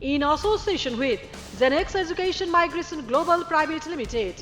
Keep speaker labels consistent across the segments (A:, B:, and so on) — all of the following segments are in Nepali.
A: in association with Zenex Education Migration Global Private Limited.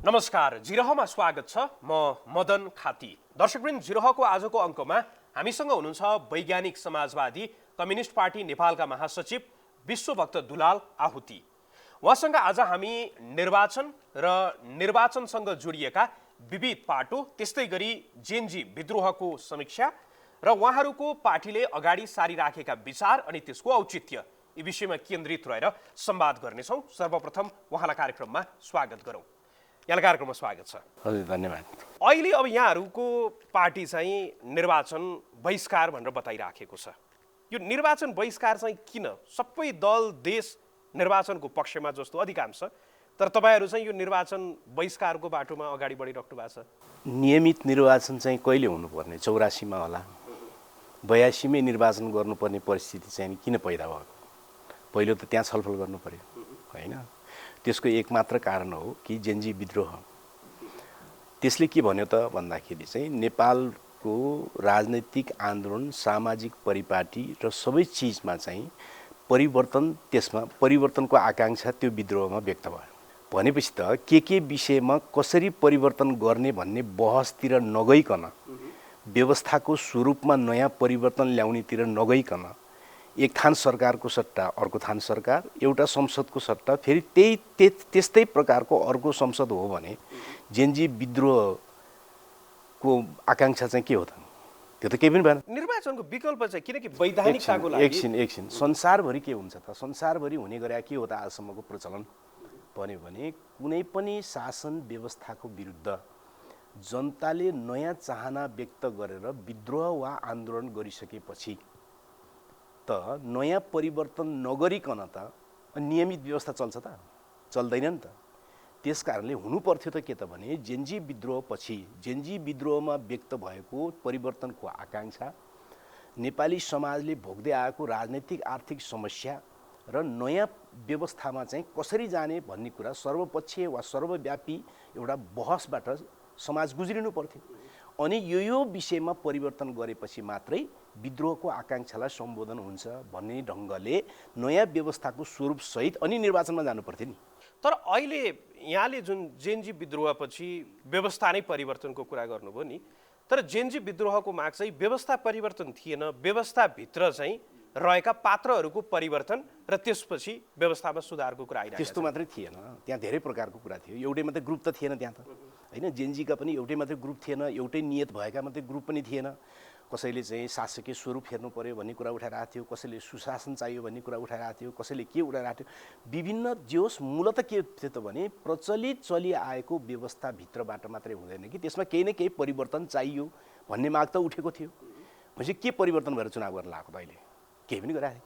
B: नमस्कार, जिरहमा स्वागत छ। म मदन खाती। दर्शकवृन्द, जिरहको आजको अङ्कमा हामीसँग हुनुहुन्छ वैज्ञानिक समाजवादी कम्युनिस्ट पार्टी नेपालका महासचिव विश्वभक्त दुलाल आहुति। उहाँसँग आज हामी निर्वाचन र निर्वाचनसँग जोडिएका विविध पाटो, त्यस्तै गरी जेनजी विद्रोहको समीक्षा र उहाँहरूको पार्टीले अगाडि सारिराखेका विचार अनि त्यसको औचित्य, यी विषयमा केन्द्रित रहेर संवाद गर्नेछौँ। सर्वप्रथम उहाँलाई कार्यक्रममा स्वागत गरौँ। यहाँलाई कार्यक्रममा स्वागत छ।
C: हजुर, धन्यवाद।
B: अहिले अब यहाँहरूको पार्टी चाहिँ निर्वाचन बहिष्कार भनेर बताइराखेको छ। यो निर्वाचन बहिष्कार चाहिँ किन? सबै दल देश निर्वाचनको पक्षमा जस्तो अधिकांश, तर तपाईँहरू चाहिँ यो निर्वाचन बहिष्कारको बाटोमा अगाडि बढिराख्नु भएको छ।
C: नियमित निर्वाचन चाहिँ कहिले हुनुपर्ने? 84 मा होला। 82 मै निर्वाचन गर्नुपर्ने परिस्थिति चाहिँ किन पैदा भयो? पहिलो त त्यहाँ छलफल गर्नु पर्यो, होइन? त्यसको एकमात्र कारण हो कि जेनजी विद्रोह। त्यसले के भन्यो त भन्दाखेरि चाहिँ नेपालको राजनैतिक आन्दोलन, सामाजिक परिपाटी र सबै चिजमा चाहिँ परिवर्तन, त्यसमा परिवर्तनको आकांक्षा त्यो विद्रोहमा व्यक्त भयो। भनेपछि त के विषयमा कसरी परिवर्तन गर्ने भन्ने बहसतिर नगइकन, व्यवस्थाको स्वरूपमा नयाँ परिवर्तन ल्याउनेतिर नगइकन, एक थान सरकारको सट्टा अर्को थान सरकार, एउटा संसदको सट्टा फेरि त्यस्तै प्रकारको अर्को संसद हो भने जेनजी विद्रोहको आकांक्षा चाहिँ के हो त? त्यो त केही पनि भएन।
B: निर्वाचनको विकल्प चाहिँ किनकि वैधानिकताको लागि
C: एकछिन संसारभरि के हुन्छ त? संसारभरि हुने गरे के हो त आजसम्मको प्रचलन भन्यो भने कुनै पनि शासन व्यवस्थाको विरुद्ध जनताले नयाँ चाहना व्यक्त गरेर विद्रोह वा आन्दोलन गरिसकेपछि त नयाँ परिवर्तन नगरिकन त नियमित व्यवस्था चल्छ त? चल्दैन नि त। त्यसकारणले हुनुपर्थ्यो त के त भने जेनजी विद्रोहपछि, जेनजी विद्रोहमा व्यक्त भएको परिवर्तनको आकांक्षा, नेपाली समाजले भोग्दै आएको राजनैतिक आर्थिक समस्या र नयाँ व्यवस्थामा चाहिँ कसरी जाने भन्ने कुरा सर्वपक्षीय वा सर्वव्यापी एउटा बहसबाट समाज गुज्रिनु पर्थ्यो। अनि यो विषयमा परिवर्तन गरेपछि मात्रै विद्रोहको आकांक्षालाई सम्बोधन हुन्छ भन्ने ढङ्गले नयाँ व्यवस्थाको स्वरूपसहित अनि निर्वाचनमा जानु पर्थ्यो नि।
B: तर अहिले यहाँले जुन जेनजी विद्रोहपछि व्यवस्था नै परिवर्तनको कुरा गर्नुभयो नि, तर जेनजी विद्रोहको माग चाहिँ व्यवस्था परिवर्तन थिएन, व्यवस्थाभित्र चाहिँ रहेका पात्रहरूको परिवर्तन र त्यसपछि व्यवस्थामा सुधारको कुरा आइरहेको छ।
C: त्यस्तो मात्रै थिएन, त्यहाँ धेरै प्रकारको कुरा थियो। एउटै मात्रै ग्रुप त थिएन त्यहाँ त, होइन? जेनजीका पनि एउटै मात्रै ग्रुप थिएन, एउटै नियत भएका मात्रै ग्रुप पनि थिएन। कसैले चाहिँ शासकीय स्वरूप हेर्नु पर्यो भन्ने कुरा उठाइरहेको थियो, कसैले सुशासन चाहियो भन्ने कुरा उठाइरहेको थियो, कसैले के उठाइरहेको थियो। विभिन्न जोस मूलत के थियो त भने प्रचलित चलिआएको व्यवस्थाभित्रबाट मात्रै हुँदैन कि त्यसमा केही न केही परिवर्तन चाहियो भन्ने माग त उठेको थियो। भनेपछि के परिवर्तन भएर चुनाव गर्न लागेको त? अहिले केही पनि गराएको।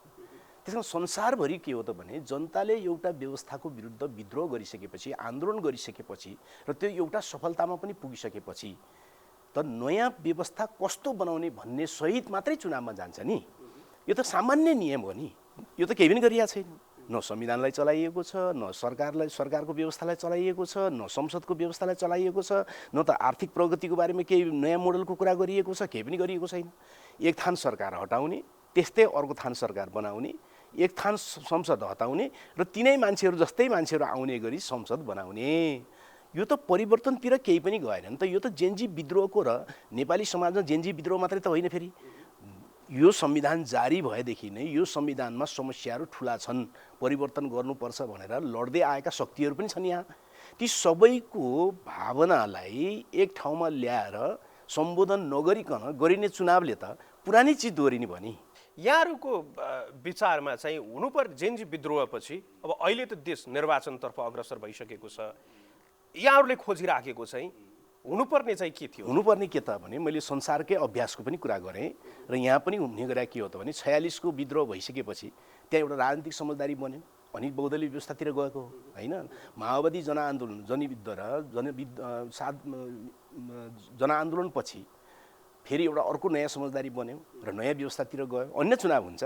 C: त्यसमा संसारभरि के हो त भने जनताले एउटा व्यवस्थाको विरुद्ध विद्रोह गरिसकेपछि, आन्दोलन गरिसकेपछि र त्यो एउटा सफलतामा पनि पुगिसकेपछि त नयाँ व्यवस्था कस्तो बनाउने भन्ने सहित मात्रै चुनावमा जान्छ नि। यो त सामान्य नियम हो नि। यो त केही पनि गरिएको छैन। न संविधानलाई चलाइएको छ, न सरकारको व्यवस्थालाई चलाइएको छ, न संसदको व्यवस्थालाई चलाइएको छ, न त आर्थिक प्रगतिको बारेमा केही नयाँ मोडलको कुरा गरिएको छ, केही पनि गरिएको छैन। एक थान सरकार हटाउने, त्यस्तै अर्को थान सरकार बनाउने, एक थान संसद हटाउने र तिनै मान्छेहरू जस्तै मान्छेहरू आउने गरी संसद बनाउने। यो त परिवर्तनतिर केही पनि गएन नि त। यो त जेनजी विद्रोहको र नेपाली समाजमा जेनजी विद्रोह मात्रै त होइन। फेरि यो संविधान जारी भएदेखि नै यो संविधानमा समस्याहरू ठुला छन्, परिवर्तन गर्नुपर्छ भनेर लड्दै आएका शक्तिहरू पनि छन् यहाँ। ती सबैको भावनालाई एक ठाउँमा ल्याएर सम्बोधन नगरिकन गरिने चुनावले त पुरानै चिज दोहोरिने भयो नि।
B: यहाँहरूको विचारमा चाहिँ हुनुपर्ने जेनजी विद्रोहपछि अब अहिले त देश निर्वाचनतर्फ अग्रसर भइसकेको छ, यहाँहरूले खोजिराखेको चाहिँ हुनुपर्ने चाहिँ के थियो?
C: हुनुपर्ने के त भने मैले संसारकै अभ्यासको पनि कुरा गरेँ र यहाँ पनि हुने गरे के हो त भने 46 को विद्रोह भइसकेपछि त्यहाँ एउटा राजनीतिक समझदारी बन्यो अनि बहुदलीय व्यवस्थातिर गएको हो, होइन? माओवादी जनआन्दोलन जनयुद्ध र जनआन्दोलनपछि फेरि एउटा अर्को नयाँ समझदारी बन्यो र नयाँ व्यवस्थातिर गयो। अन्य चुनाव हुन्छ।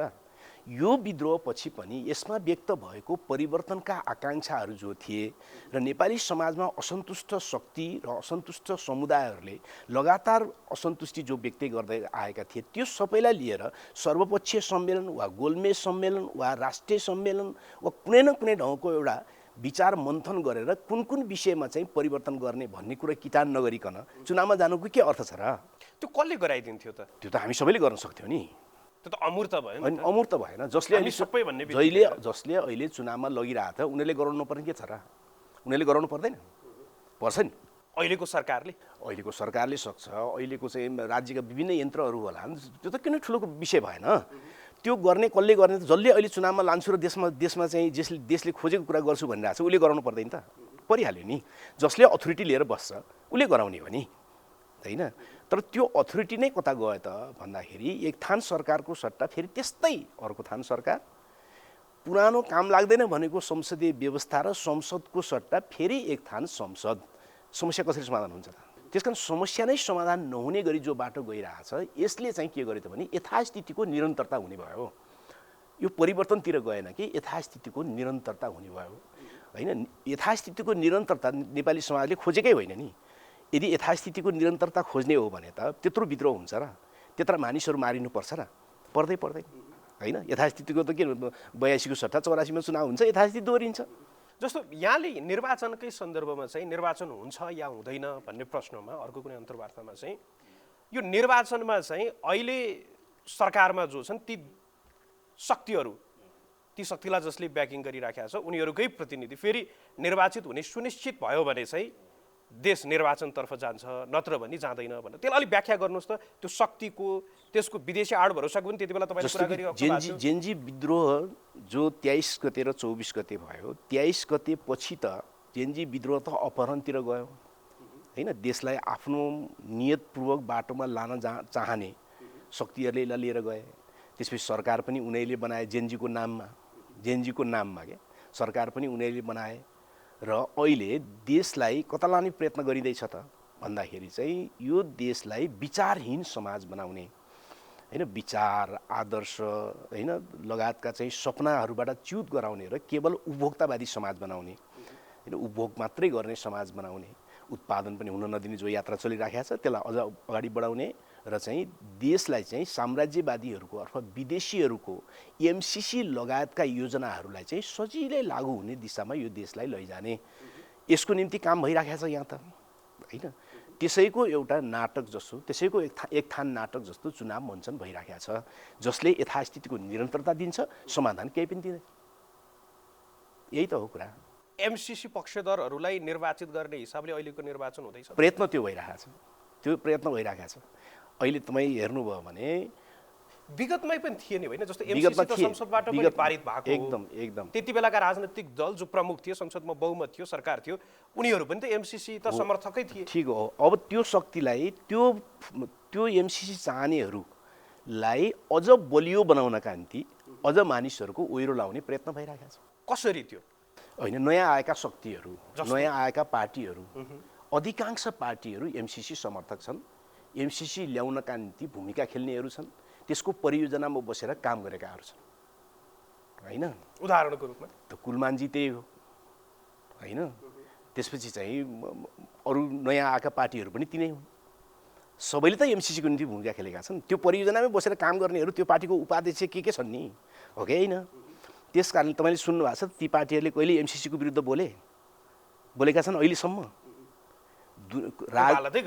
C: यो विद्रोहपछि पनि यसमा व्यक्त भएको परिवर्तनका आकाङ्क्षाहरू जो थिए र नेपाली समाजमा असन्तुष्ट शक्ति र असन्तुष्ट समुदायहरूले लगातार असन्तुष्टि जो व्यक्त गर्दै आएका थिए त्यो सबैलाई लिएर सर्वपक्षीय सम्मेलन वा गोलमेज सम्मेलन वा राष्ट्रिय सम्मेलन वा कुनै न कुनै ढङ्गको एउटा विचार मन्थन गरेर कुन कुन विषयमा चाहिँ परिवर्तन गर्ने भन्ने कुरा किटान नगरिकन चुनावमा जानुको के अर्थ छ र?
B: त्यो कसले गराइदिन्थ्यो त?
C: त्यो त हामी सबैले गर्न सक्थ्यौँ नि।
B: त्यो त अमूर्त भयो नि।
C: अनि अमूर्त भएन। जसले अहिले चुनावमा लगिरहेको थियो उनीहरूले गराउनु नपर्ने के छ र? उनीहरूले गराउनु पर्दैन? पर्छ नि।
B: अहिलेको सरकारले सक्छ। अहिलेको चाहिँ राज्यका विभिन्न यन्त्रहरू होला, त्यो त किन ठुलो विषय भएन? त्यो गर्ने कसले गर्ने? जसले अहिले चुनावमा लान्छु र देशमा चाहिँ देशले खोजेको कुरा गर्छु भनिरहेको छ उसले गराउनु पर्दैन त? परिहाल्यो नि। जसले अथोरिटी लिएर बस्छ उसले गराउने हो नि, होइन? तर त्यो अथोरिटी नै कता गयो त भन्दाखेरि एक थान सरकारको सट्टा फेरि त्यस्तै अर्को थान सरकार, पुरानो काम लाग्दैन भनेको संसदीय व्यवस्था र संसदको सट्टा फेरि एक थान संसद। समस्या कसरी समाधान हुन्छ त? त्यसकारण समस्या नै समाधान नहुने गरी जो बाटो गइरहेछ यसले चाहिँ के गर्यो त भने यथास्थितिको निरन्तरता हुने भयो। यो परिवर्तनतिर गएन कि यथास्थितिको निरन्तरता हुने भयो, होइन? यथास्थितिको निरन्तरता नेपाली समाजले खोजेकै होइन नि। यदि यथास्थितिको निरन्तरता खोज्ने हो भने त त्यत्रो विद्रोह हुन्छ र त्यत्र मानिसहरू मारिनुपर्छ र? पर्दैन, होइन? यथास्थितिको त के 82को सट्टा 84मा चुनाव हुन्छ, यथास्थिति दोहोरिन्छ। जस्तो यहाँले निर्वाचनकै सन्दर्भमा चाहिँ निर्वाचन हुन्छ या हुँदैन भन्ने प्रश्नमा अर्को कुनै अन्तर्वार्तामा चाहिँ यो निर्वाचनमा चाहिँ अहिले सरकारमा जो छन् ती शक्तिलाई जसले ब्याकिङ गरिराखेका छ उनीहरूकै प्रतिनिधि फेरि निर्वाचित हुने सुनिश्चित भयो भने चाहिँ देश निर्वाचनतर्फ जान्छ, नत्र भने जाँदैन भनेर त्यसलाई अलिक व्याख्या गर्नुहोस् त। त्यो शक्तिको त्यसको विदेशी आड भरोसाको पनि त्यति बेला तपाईँले कुरा गरिरहेको छ।
C: जेन्जी विद्रोह जो 23 गते र 24 गते भयो, 23 गते पछि त जेन्जी विद्रोह त अपहरणतिर गयो, होइन? देशलाई आफ्नो नियतपूर्वक बाटोमा लान चाहने शक्तिहरूले यसलाई लिएर गए। त्यसपछि सरकार पनि उनीहरूले बनाए जेन्जीको नाममा के सरकार पनि उनीहरूले बनाए र अहिले देशलाई कता लाने प्रयत्न गरिँदैछ त भन्दाखेरि चाहिँ यो देशलाई विचारहीन समाज बनाउने, होइन? विचार, आदर्श, होइन, लगायतका चाहिँ सपनाहरूबाट च्युत गराउने र केवल उपभोक्तावादी समाज बनाउने, होइन? उपभोग मात्रै गर्ने समाज बनाउने, उत्पादन पनि हुन नदिने जो यात्रा चलिराखेको छ त्यसलाई अझ अगाडि बढाउने र चाहिँ देशलाई चाहिँ साम्राज्यवादीहरूको अथवा विदेशीहरूको एमसिसी लगायतका योजनाहरूलाई चाहिँ सजिलै लागू हुने दिशामा यो देशलाई लैजाने यसको निम्ति काम भइराखेको छ यहाँ त, होइन? त्यसैको एउटा नाटक जस्तो, त्यसैको एक थान नाटक जस्तो चुनाव मञ्चन भइराखेको छ जसले यथास्थितिको निरन्तरता दिन्छ, समाधान केही पनि दिँदैन। यही त हो कुरा।
B: एमसिसी पक्षधरहरूलाई निर्वाचित गर्ने हिसाबले अहिलेको निर्वाचन हुँदैछ?
C: प्रयत्न त्यो भइरहेको छ। अहिले तपाईँ हेर्नुभयो भने
B: विगतमै पनि थिए नि, होइन? जस्तो एमसिसी त संसदबाट पनि पारित भएको
C: एकदम
B: त्यति बेलाका राजनीतिक दल जो प्रमुख थिए, संसदमा बहुमत थियो, सरकार थियो, उनीहरू पनि त एमसिसी त समर्थकै थिए।
C: ठिक हो। अब त्यो शक्तिलाई त्यो एमसिसी चाहनेहरूलाई अझ बलियो बनाउनका निम्ति अझ मानिसहरूको ओहिरो लाउने प्रयत्न भइरहेको छ।
B: कसरी त्यो?
C: होइन, नयाँ आएका शक्तिहरू, नयाँ आएका पार्टीहरू, अधिकांश पार्टीहरू एमसिसी समर्थक छन्, एमसिसी ल्याउनका निम्ति भूमिका खेल्नेहरू छन्, त्यसको परियोजनामा बसेर काम गरेकाहरू छन्, होइन?
B: उदाहरणको रूपमा
C: त कुलमानजी त्यही हो, होइन? त्यसपछि चाहिँ अरू नयाँ आएका पार्टीहरू पनि तिनै हुन्। सबैले त एमसिसीको निम्ति भूमिका खेलेका छन्। त्यो परियोजनामै बसेर काम गर्नेहरू त्यो पार्टीको उपाध्यक्ष के छन् नि, हो कि होइन? त्यस कारणले तपाईँले सुन्नुभएको छ ती पार्टीहरूले कहिले एमसिसीको विरुद्ध बोलेका छन् अहिलेसम्म?
B: वकालतै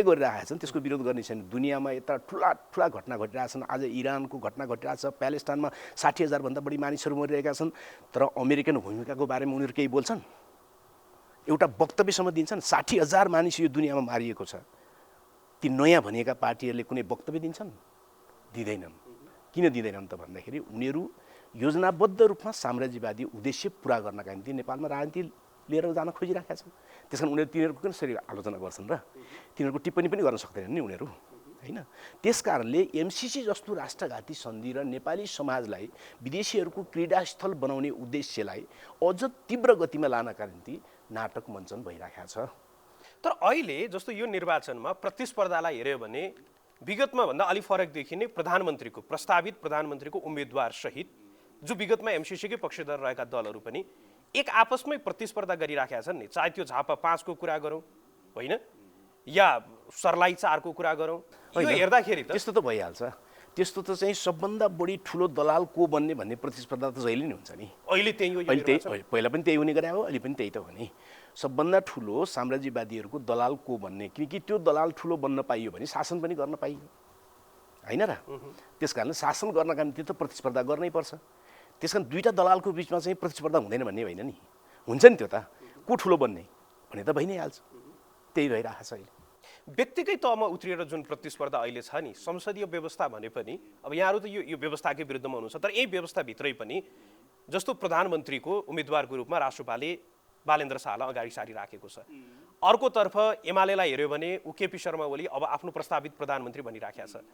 B: गरिराखेका
C: छन्, त्यसको विरोध गर्ने छैन। दुनियाँमा यता ठुला घटना घटिरहेछन्। आज इरानको घटना घटिरहेछ, प्यालेस्टाइनमा 60,000 भन्दा बढी मानिसहरू मरिरहेका छन्, तर अमेरिकन भूमिकाको बारेमा उनीहरू केही बोल्छन्? एउटा वक्तव्यसम्म दिन्छन्? 60,000 मानिस यो दुनियाँमा मारिएको छ, ती नयाँ भनिएका पार्टीहरूले कुनै वक्तव्य दिन्छन्? दिँदैनन्। किन दिँदैनन् त भन्दाखेरि उनीहरू योजनाबद्ध रूपमा साम्राज्यवादी उद्देश्य पुरा गर्नका निम्ति नेपालमा राजनीति लिएर जान खोजिराखेका छन्। त्यस कारण तिनीहरूको किन कसरी आलोचना गर्छन् र? तिनीहरूको टिप्पणी पनि गर्न सक्दैनन् नि उनीहरू, होइन? त्यस कारणले एमसिसी जस्तो राष्ट्रघाती सन्धि र नेपाली समाजलाई विदेशीहरूको क्रीडास्थल बनाउने उद्देश्यलाई अझ तीव्र गतिमा लानका निम्ति नाटक मञ्चन भइराखेको छ।
B: तर अहिले जस्तो यो निर्वाचनमा प्रतिस्पर्धालाई हेऱ्यो भने विगतमा भन्दा अलि फरक देखिने प्रधानमन्त्रीको प्रस्तावित प्रधानमन्त्रीको उम्मेदवार सहित जो विगतमा एमसीसीकै पक्षधर रहेका दलहरू पनि एक आपसमै प्रतिस्पर्धा गरिराखेका छन् नि, चाहे त्यो झापा 5 को कुरा गरौँ होइन या सर्लाही 4 को कुरा गरौँ, यो हेर्दाखेरि त
C: त्यस्तो त भइहाल्छ। त्यस्तो त चाहिँ सबभन्दा बढी ठुलो दलाल को बन्ने भन्ने प्रतिस्पर्धा त जहिले नै हुन्छ नि।
B: अहिले त्यही हो,
C: अहिले त्यही, पहिला पनि त्यही हुने गरे हो, अहिले पनि त्यही त हो नि। सबभन्दा ठुलो साम्राज्यवादीहरूको दलाल को बन्ने, किनकि त्यो दलाल ठुलो बन्न पाइयो भने शासन पनि गर्न पाइयो होइन र। त्यस कारण शासन गर्नका निम्ति त प्रतिस्पर्धा गर्नै पर्छ। त्यस कारण दुईवटा दलालको बिचमा चाहिँ प्रतिस्पर्धा हुँदैन भन्ने होइन नि, हुन्छ नि त्यो त, को ठुलो बन्ने भने त भइ नै हाल्छ। त्यही भइरहेको छ अहिले।
B: व्यक्तिकै तहमा उत्रिएर जुन प्रतिस्पर्धा अहिले छ नि, संसदीय व्यवस्था भने पनि अब यहाँहरू त यो व्यवस्थाकै विरुद्धमा हुनुहुन्छ, तर यही व्यवस्थाभित्रै पनि जस्तो प्रधानमन्त्रीको उम्मेदवारको रूपमा राष्ट्रपाले बालेन्द्र शाहलाई अगाडि सारिराखेको छ, अर्कोतर्फ एमालेलाई हेऱ्यो भने केपी शर्मा ओली अब आफ्नो प्रस्तावित प्रधानमन्त्री भनिराखेको छ,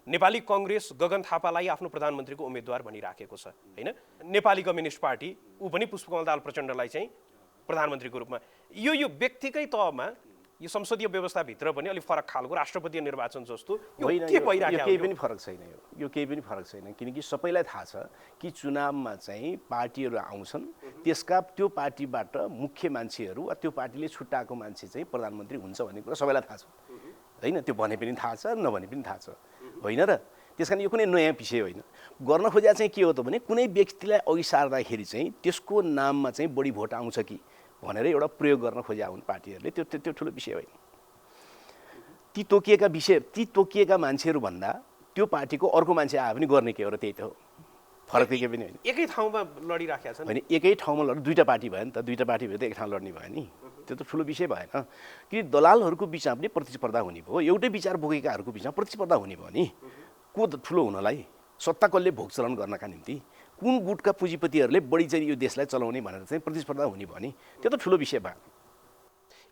B: नेपाली कङ्ग्रेस गगन थापालाई आफ्नो प्रधानमन्त्रीको उम्मेदवार भनिराखेको छ होइन, नेपाली कम्युनिस्ट पार्टी ऊ पनि पुष्पकमल दाहाल प्रचण्डलाई चाहिँ प्रधानमन्त्रीको रूपमा। यो व्यक्तिकै तहमा यो संसदीय व्यवस्थाभित्र पनि अलिक फरक खालको राष्ट्रपतीय निर्वाचन जस्तो यो के भइराखेको?
C: केही पनि फरक छैन, यो केही पनि फरक छैन, किनकि सबैलाई थाहा छ कि चुनावमा चाहिँ पार्टीहरू आउँछन्, त्यसका त्यो पार्टीबाट मुख्य मान्छेहरू वा त्यो पार्टीले छुट्टाएको मान्छे चाहिँ प्रधानमन्त्री हुन्छ भन्ने कुरा सबैलाई थाहा छ होइन। त्यो भने पनि थाहा छ, नभने पनि थाहा छ होइन र। त्यस कारण यो कुनै नयाँ विषय होइन। गर्न खोजेको चाहिँ के हो त भने कुनै व्यक्तिलाई अघि सार्दाखेरि चाहिँ त्यसको नाममा चाहिँ बढी भोट आउँछ कि भनेर एउटा प्रयोग गर्न खोजेका हुन् पार्टीहरूले, त्यो ठुलो विषय होइन। ती तोकिएका मान्छेहरू भन्दा त्यो पार्टीको अर्को मान्छे आयो भने गर्ने के हो र, त्यही त हो, फरक केही पनि होइन।
B: एकै ठाउँमा लडिराखेका छन्
C: होइन, एकै ठाउँमा लड, दुईवटा पार्टी भयो नि त, दुईवटा पार्टी भयो त एक ठाउँ लड्ने भयो नि, त्यो त ठुलो विषय भएन। कि दलालहरूको बिचमा पनि प्रतिस्पर्धा हुने भयो, एउटै विचार बोकेकाहरूको बिचमा प्रतिस्पर्धा हुने भयो नि, को ठुलो हुनलाई, सत्ता कसले भोग चलन गर्नका निम्ति कुन गुटका पुँजीपतिहरूले बढी चाहिँ यो देशलाई चलाउने भनेर चाहिँ प्रतिस्पर्धा हुने भयो नि, त्यो त ठुलो विषय भयो।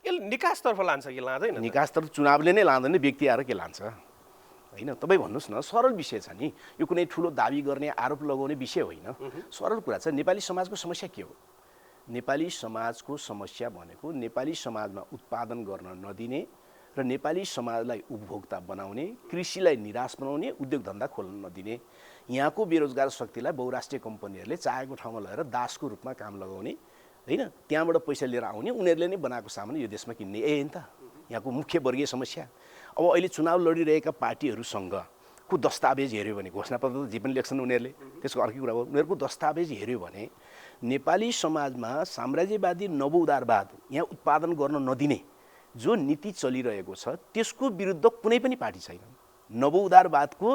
B: यसले निकासतर्फ लान्छ कि लाँदैन?
C: निकासतर्फ चुनावले नै लाँदैन, व्यक्ति आएर के लान्छ होइन। तपाईँ भन्नुहोस् न, सरल विषय छ नि, यो कुनै ठुलो दाबी गर्ने आरोप लगाउने विषय होइन, सरल कुरा छ। नेपाली समाजको समस्या के हो? नेपाली समाजको समस्या भनेको नेपाली समाजमा उत्पादन गर्न नदिने र नेपाली समाजलाई उपभोक्ता बनाउने, कृषिलाई निराश बनाउने, उद्योग धन्दा खोल्न नदिने, यहाँको बेरोजगार शक्तिलाई बहुराष्ट्रिय कम्पनीहरूले चाहेको ठाउँमा लगेर दासको रूपमा काम लगाउने होइन, त्यहाँबाट पैसा लिएर आउने, उनीहरूले नै बनाएको सामान यो देशमा किन्ने, होइन त यहाँको मुख्य वर्गीय समस्या। अब अहिले चुनाव लडिरहेका पार्टीहरूसँगको दस्तावेज हेऱ्यो भने, घोषणापत्र त जे पनि लेख्छन् उनीहरूले, त्यसको अर्कै कुरा हो, उनीहरूको दस्तावेज हेऱ्यो भने नेपाली समाजमा साम्राज्यवादी नवउदारवाद यहाँ उत्पादन गर्न नदिने जो नीति चलिरहेको छ त्यसको विरुद्ध कुनै पनि पार्टी छैन। नवउदारवादको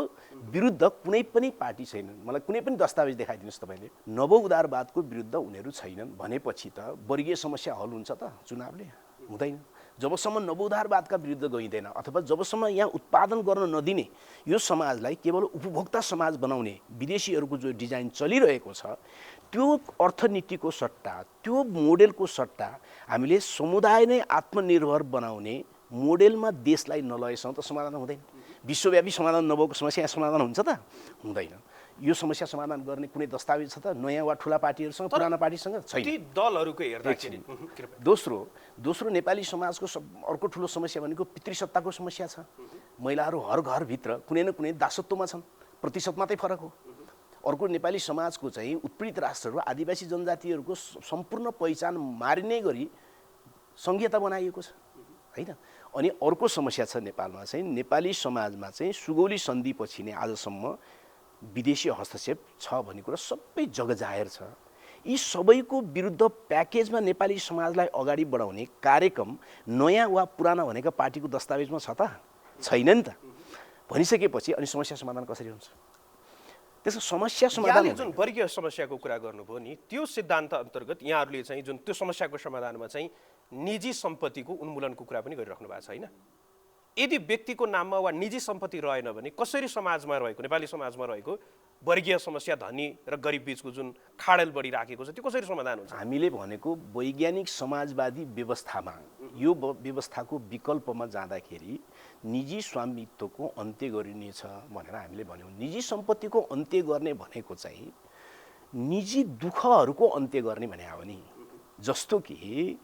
C: विरुद्ध कुनै पनि पार्टी छैन। मलाई कुनै पनि दस्तावेज देखाइदिनुहोस् तपाईँले, नवउदारवादको विरुद्ध उनीहरू छैनन् भनेपछि त वर्गीय समस्या हल हुन्छ त? चुनावले हुँदैन। जबसम्म नवउदारवादका विरुद्ध गइँदैन अथवा जबसम्म यहाँ उत्पादन गर्न नदिने यो समाजलाई केवल उपभोक्ता समाज बनाउने विदेशीहरूको जो डिजाइन चलिरहेको छ त्यो अर्थनीतिको सट्टा, त्यो मोडेलको सट्टा हामीले समुदाय नै आत्मनिर्भर बनाउने मोडेलमा देशलाई नलएसम्म त समाधान हुँदैन। विश्वव्यापी समाधान नभएको समस्या समाधान हुन्छ त? हुँदैन। यो समस्या समाधान गर्ने कुनै दस्तावेज छ त नयाँ वा ठुला पार्टीहरूसँग, पुराना पार्टीसँग? छैन।
B: ती दलहरूको हेर्दाखेरि
C: दोस्रो नेपाली समाजको अर्को ठुलो समस्या भनेको पितृसत्ताको समस्या छ। महिलाहरू हर घरभित्र कुनै न कुनै दासत्वमा छन्, प्रतिशत मात्रै फरक हो। अर्को नेपाली समाजको चाहिँ उत्पीडित राष्ट्रहरू आदिवासी जनजातिहरूको सम्पूर्ण पहिचान मारिने गरी संहिता बनाइएको छ होइन। अनि अर्को समस्या छ नेपालमा चाहिँ, नेपाली समाजमा चाहिँ सुगौली सन्धिपछि नै आजसम्म विदेशी हस्तक्षेप छ भन्ने कुरा सबै जगजाहेर छ। यी सबैको विरुद्ध प्याकेजमा नेपाली समाजलाई अगाडि बढाउने कार्यक्रम नयाँ वा पुराना भनेका पार्टीको दस्तावेजमा छ त? छैन नि त। भनिसकेपछि अनि समस्या समाधान कसरी हुन्छ? त्यसको समस्या समाधान
B: जुन वर्गीय समस्याको कुरा गर्नुभयो नि, त्यो सिद्धान्त अन्तर्गत यहाँहरूले चाहिँ जुन त्यो समस्याको समाधानमा चाहिँ निजी सम्पत्तिको उन्मूलनको कुरा पनि गरिराख्नु भएको छ होइन। यदि व्यक्तिको नाममा वा निजी सम्पत्ति रहेन भने कसरी समाजमा रहेको, नेपाली समाजमा रहेको वर्गीय समस्या, धनी र गरिब बीचको जुन खाडल बढिराखेको छ त्यो कसरी समाधान हुन्छ?
C: हामीले भनेको वैज्ञानिक समाजवादी व्यवस्थामा यो व्यवस्थाको विकल्पमा जाँदाखेरि निजी स्वामित्वको अन्त्य गरिनेछ भनेर हामीले भन्यौँ। निजी सम्पत्तिको अन्त्य गर्ने भनेको चाहिँ निजी दुःखहरूको अन्त्य गर्ने भने हो नि। जस्तो कि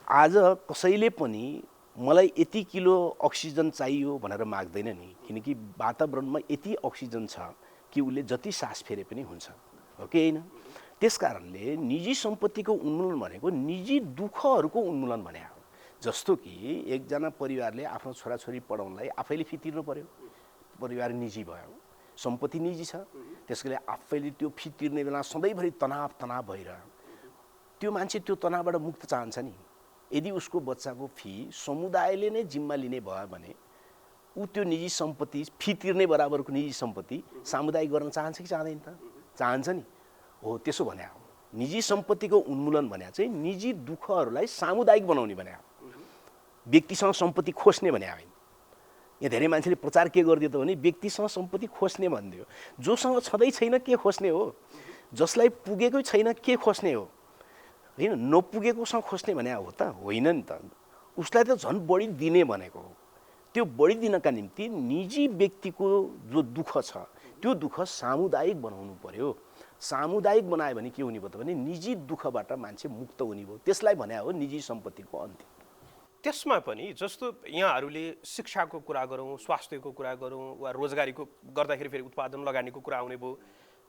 C: आज कसैले पनि मलाई यति किलो अक्सिजन चाहियो भनेर माग्दैन नि, किनकि वातावरणमा यति अक्सिजन छ कि उसले जति सास फेरे पनि हुन्छ, हो कि होइन? त्यस कारणले निजी सम्पत्तिको उन्मूलन भनेको निजी दुःखहरूको उन्मूलन भने हो। जस्तो कि एकजना परिवारले आफ्नो छोराछोरी पढाउनलाई आफैले फी तिर्नु पर्यो, परिवार निजी भयो, सम्पत्ति निजी छ, त्यसैले आफैले त्यो फी तिर्ने बेला सधैँभरि तनाव भइरह्यो। त्यो मान्छे त्यो तनावबाट मुक्त चाहन्छ नि। यदि उसको बच्चाको फी समुदायले नै जिम्मा लिने भयो भने ऊ त्यो निजी सम्पत्ति, फी तिर्ने बराबरको निजी सम्पत्ति सामुदायिक गर्न चाहन्छ कि चाहँदैन त? चाहन्छ नि। हो, त्यसो भने हो निजी सम्पत्तिको उन्मूलन भने चाहिँ निजी दुःखहरूलाई सामुदायिक बनाउने भने हो, व्यक्तिसँग सम्पत्ति खोज्ने भने होइन। यहाँ धेरै मान्छेले प्रचार के गरिदियो त भने व्यक्तिसँग सम्पत्ति खोज्ने भनिदियो। जोसँग छँदै छैन के खोज्ने हो? जसलाई पुगेकै छैन के खोज्ने हो? होइन, नपुगेकोसँग खोज्ने भने हो त? होइन नि त। उसलाई त झन् बढी दिने भनेको हो। त्यो बढी दिनका निम्ति निजी व्यक्तिको जो दुःख छ त्यो दुःख सामुदायिक बनाउनु पर्यो। सामुदायिक बनायो भने के हुने भयो त भने निजी दुःखबाट मान्छे मुक्त हुने भयो। त्यसलाई भने हो निजी सम्पत्तिको अन्त्य।
B: त्यसमा पनि जस्तो यहाँहरूले शिक्षाको कुरा गरौँ, स्वास्थ्यको कुरा गरौँ वा रोजगारीको गर्दाखेरि फेरि उत्पादन लगानीको कुरा आउने भयो,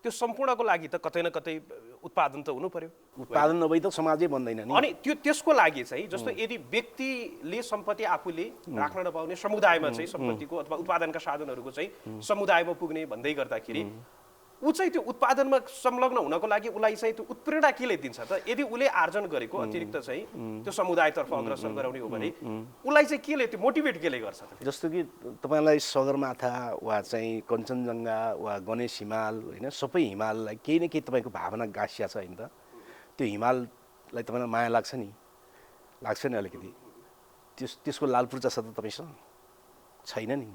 B: त्यो सम्पूर्णको लागि त कतै न कतै उत्पादन त हुनु पर्यो।
C: उत्पादन नभई त समाजै बन्दैन नि।
B: अनि त्यसको लागि चाहिँ जस्तो यदि व्यक्तिले सम्पत्ति आफूले राख्न नपाउने, समुदायमा चाहिँ सम्पत्तिको अथवा उत्पादनका साधनहरूको चाहिँ समुदायमा पुग्ने भन्दै गर्दाखेरि ऊ चाहिँ त्यो उत्पादनमा संलग्न हुनको लागि उसलाई चाहिँ त्यो उत्प्रेरणा केले दिन्छ त? यदि उसले आर्जन गरेको अतिरिक्त चाहिँ त्यो समुदायतर्फ अग्रसर गराउने हो भने उसलाई चाहिँ केले, त्यो मोटिभेट केले गर्छ त?
C: जस्तो कि तपाईँलाई सगरमाथा वा चाहिँ कञ्चनजङ्घा वा गणेश हिमाल, होइन, सबै हिमाललाई केही न केही तपाईँको भावना गाँसिया छ होइन त? त्यो हिमाललाई तपाईँलाई माया लाग्छ नि, लाग्छ नि अलिकति? त्यसको लालपुर्जा छ त तपाईँसँग? छैन नि।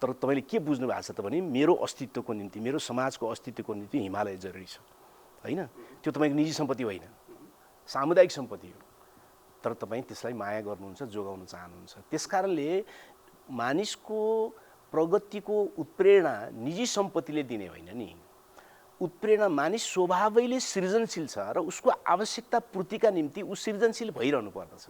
C: तर तपाईँले के बुझ्नु भएको छ त भने मेरो अस्तित्वको निम्ति, मेरो समाजको अस्तित्वको निम्ति हिमालय जरुरी छ, होइन? त्यो तपाईँको निजी सम्पत्ति होइन, सामुदायिक सम्पत्ति हो। तर तपाईँ त्यसलाई माया गर्नुहुन्छ, जोगाउन चाहनुहुन्छ। त्यसकारणले मानिसको प्रगतिको उत्प्रेरणा निजी सम्पत्तिले दिने होइन नि। उत्प्रेरणा मानिस स्वभावैले सृजनशील छ र उसको आवश्यकता पूर्तिका निम्ति ऊ सृजनशील भइरहनु पर्दछ,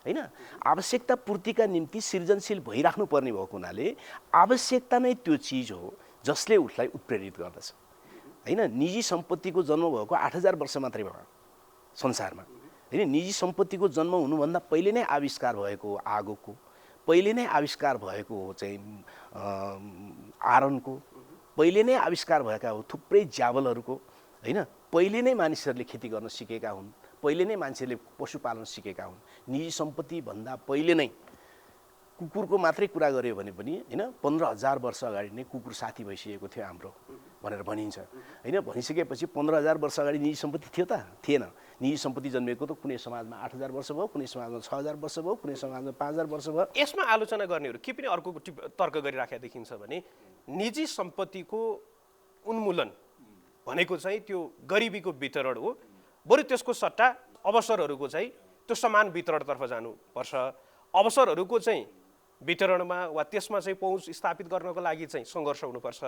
C: होइन? आवश्यकता पूर्तिका निम्ति सृजनशील भइराख्नु पर्ने भएको हुनाले आवश्यकता नै त्यो चिज हो जसले उसलाई उत्प्रेरित गर्दछ, होइन? निजी सम्पत्तिको जन्म भएको 8000 वर्ष मात्रै भयो संसारमा, होइन? निजी सम्पत्तिको जन्म हुनुभन्दा पहिले नै आविष्कार भएको आगोको, पहिले नै आविष्कार भएको चाहिँ आयरनको, पहिले नै आविष्कार भएका हो थुप्रै ज्यावलहरूको, होइन? पहिले नै मानिसहरूले खेती गर्न सिकेका हुन्, पहिले नै मान्छेले पशुपालन सिकेका हुन्। निजी सम्पत्ति भन्दा पहिले नै कुकुरको मात्रै कुरा गर्यो भने पनि, होइन, 15000 वर्ष अगाडि नै कुकुर साथी भइसकेको थियो हाम्रो भनेर भनिन्छ, होइन? भनिसकेपछि 15000 वर्ष अगाडि निजी सम्पत्ति थियो त? थिएन। निजी सम्पत्ति जन्मेको त कुनै समाजमा 8000 वर्ष भयो, कुनै समाजमा 6000 वर्ष भयो, कुनै समाजमा 5000 वर्ष भयो।
B: यसमा आलोचना गर्नेहरू के पनि अर्को तर्क गरिराखेका देखिन्छ भने निजी सम्पत्तिको उन्मूलन भनेको चाहिँ त्यो गरिबीको वितरण हो, बरु त्यसको सट्टा अवसरहरूको चाहिँ त्यो समान वितरणतर्फ जानुपर्छ। अवसरहरूको चाहिँ वितरणमा वा त्यसमा चाहिँ पहुँच स्थापित गर्नको लागि चाहिँ सङ्घर्ष हुनुपर्छ।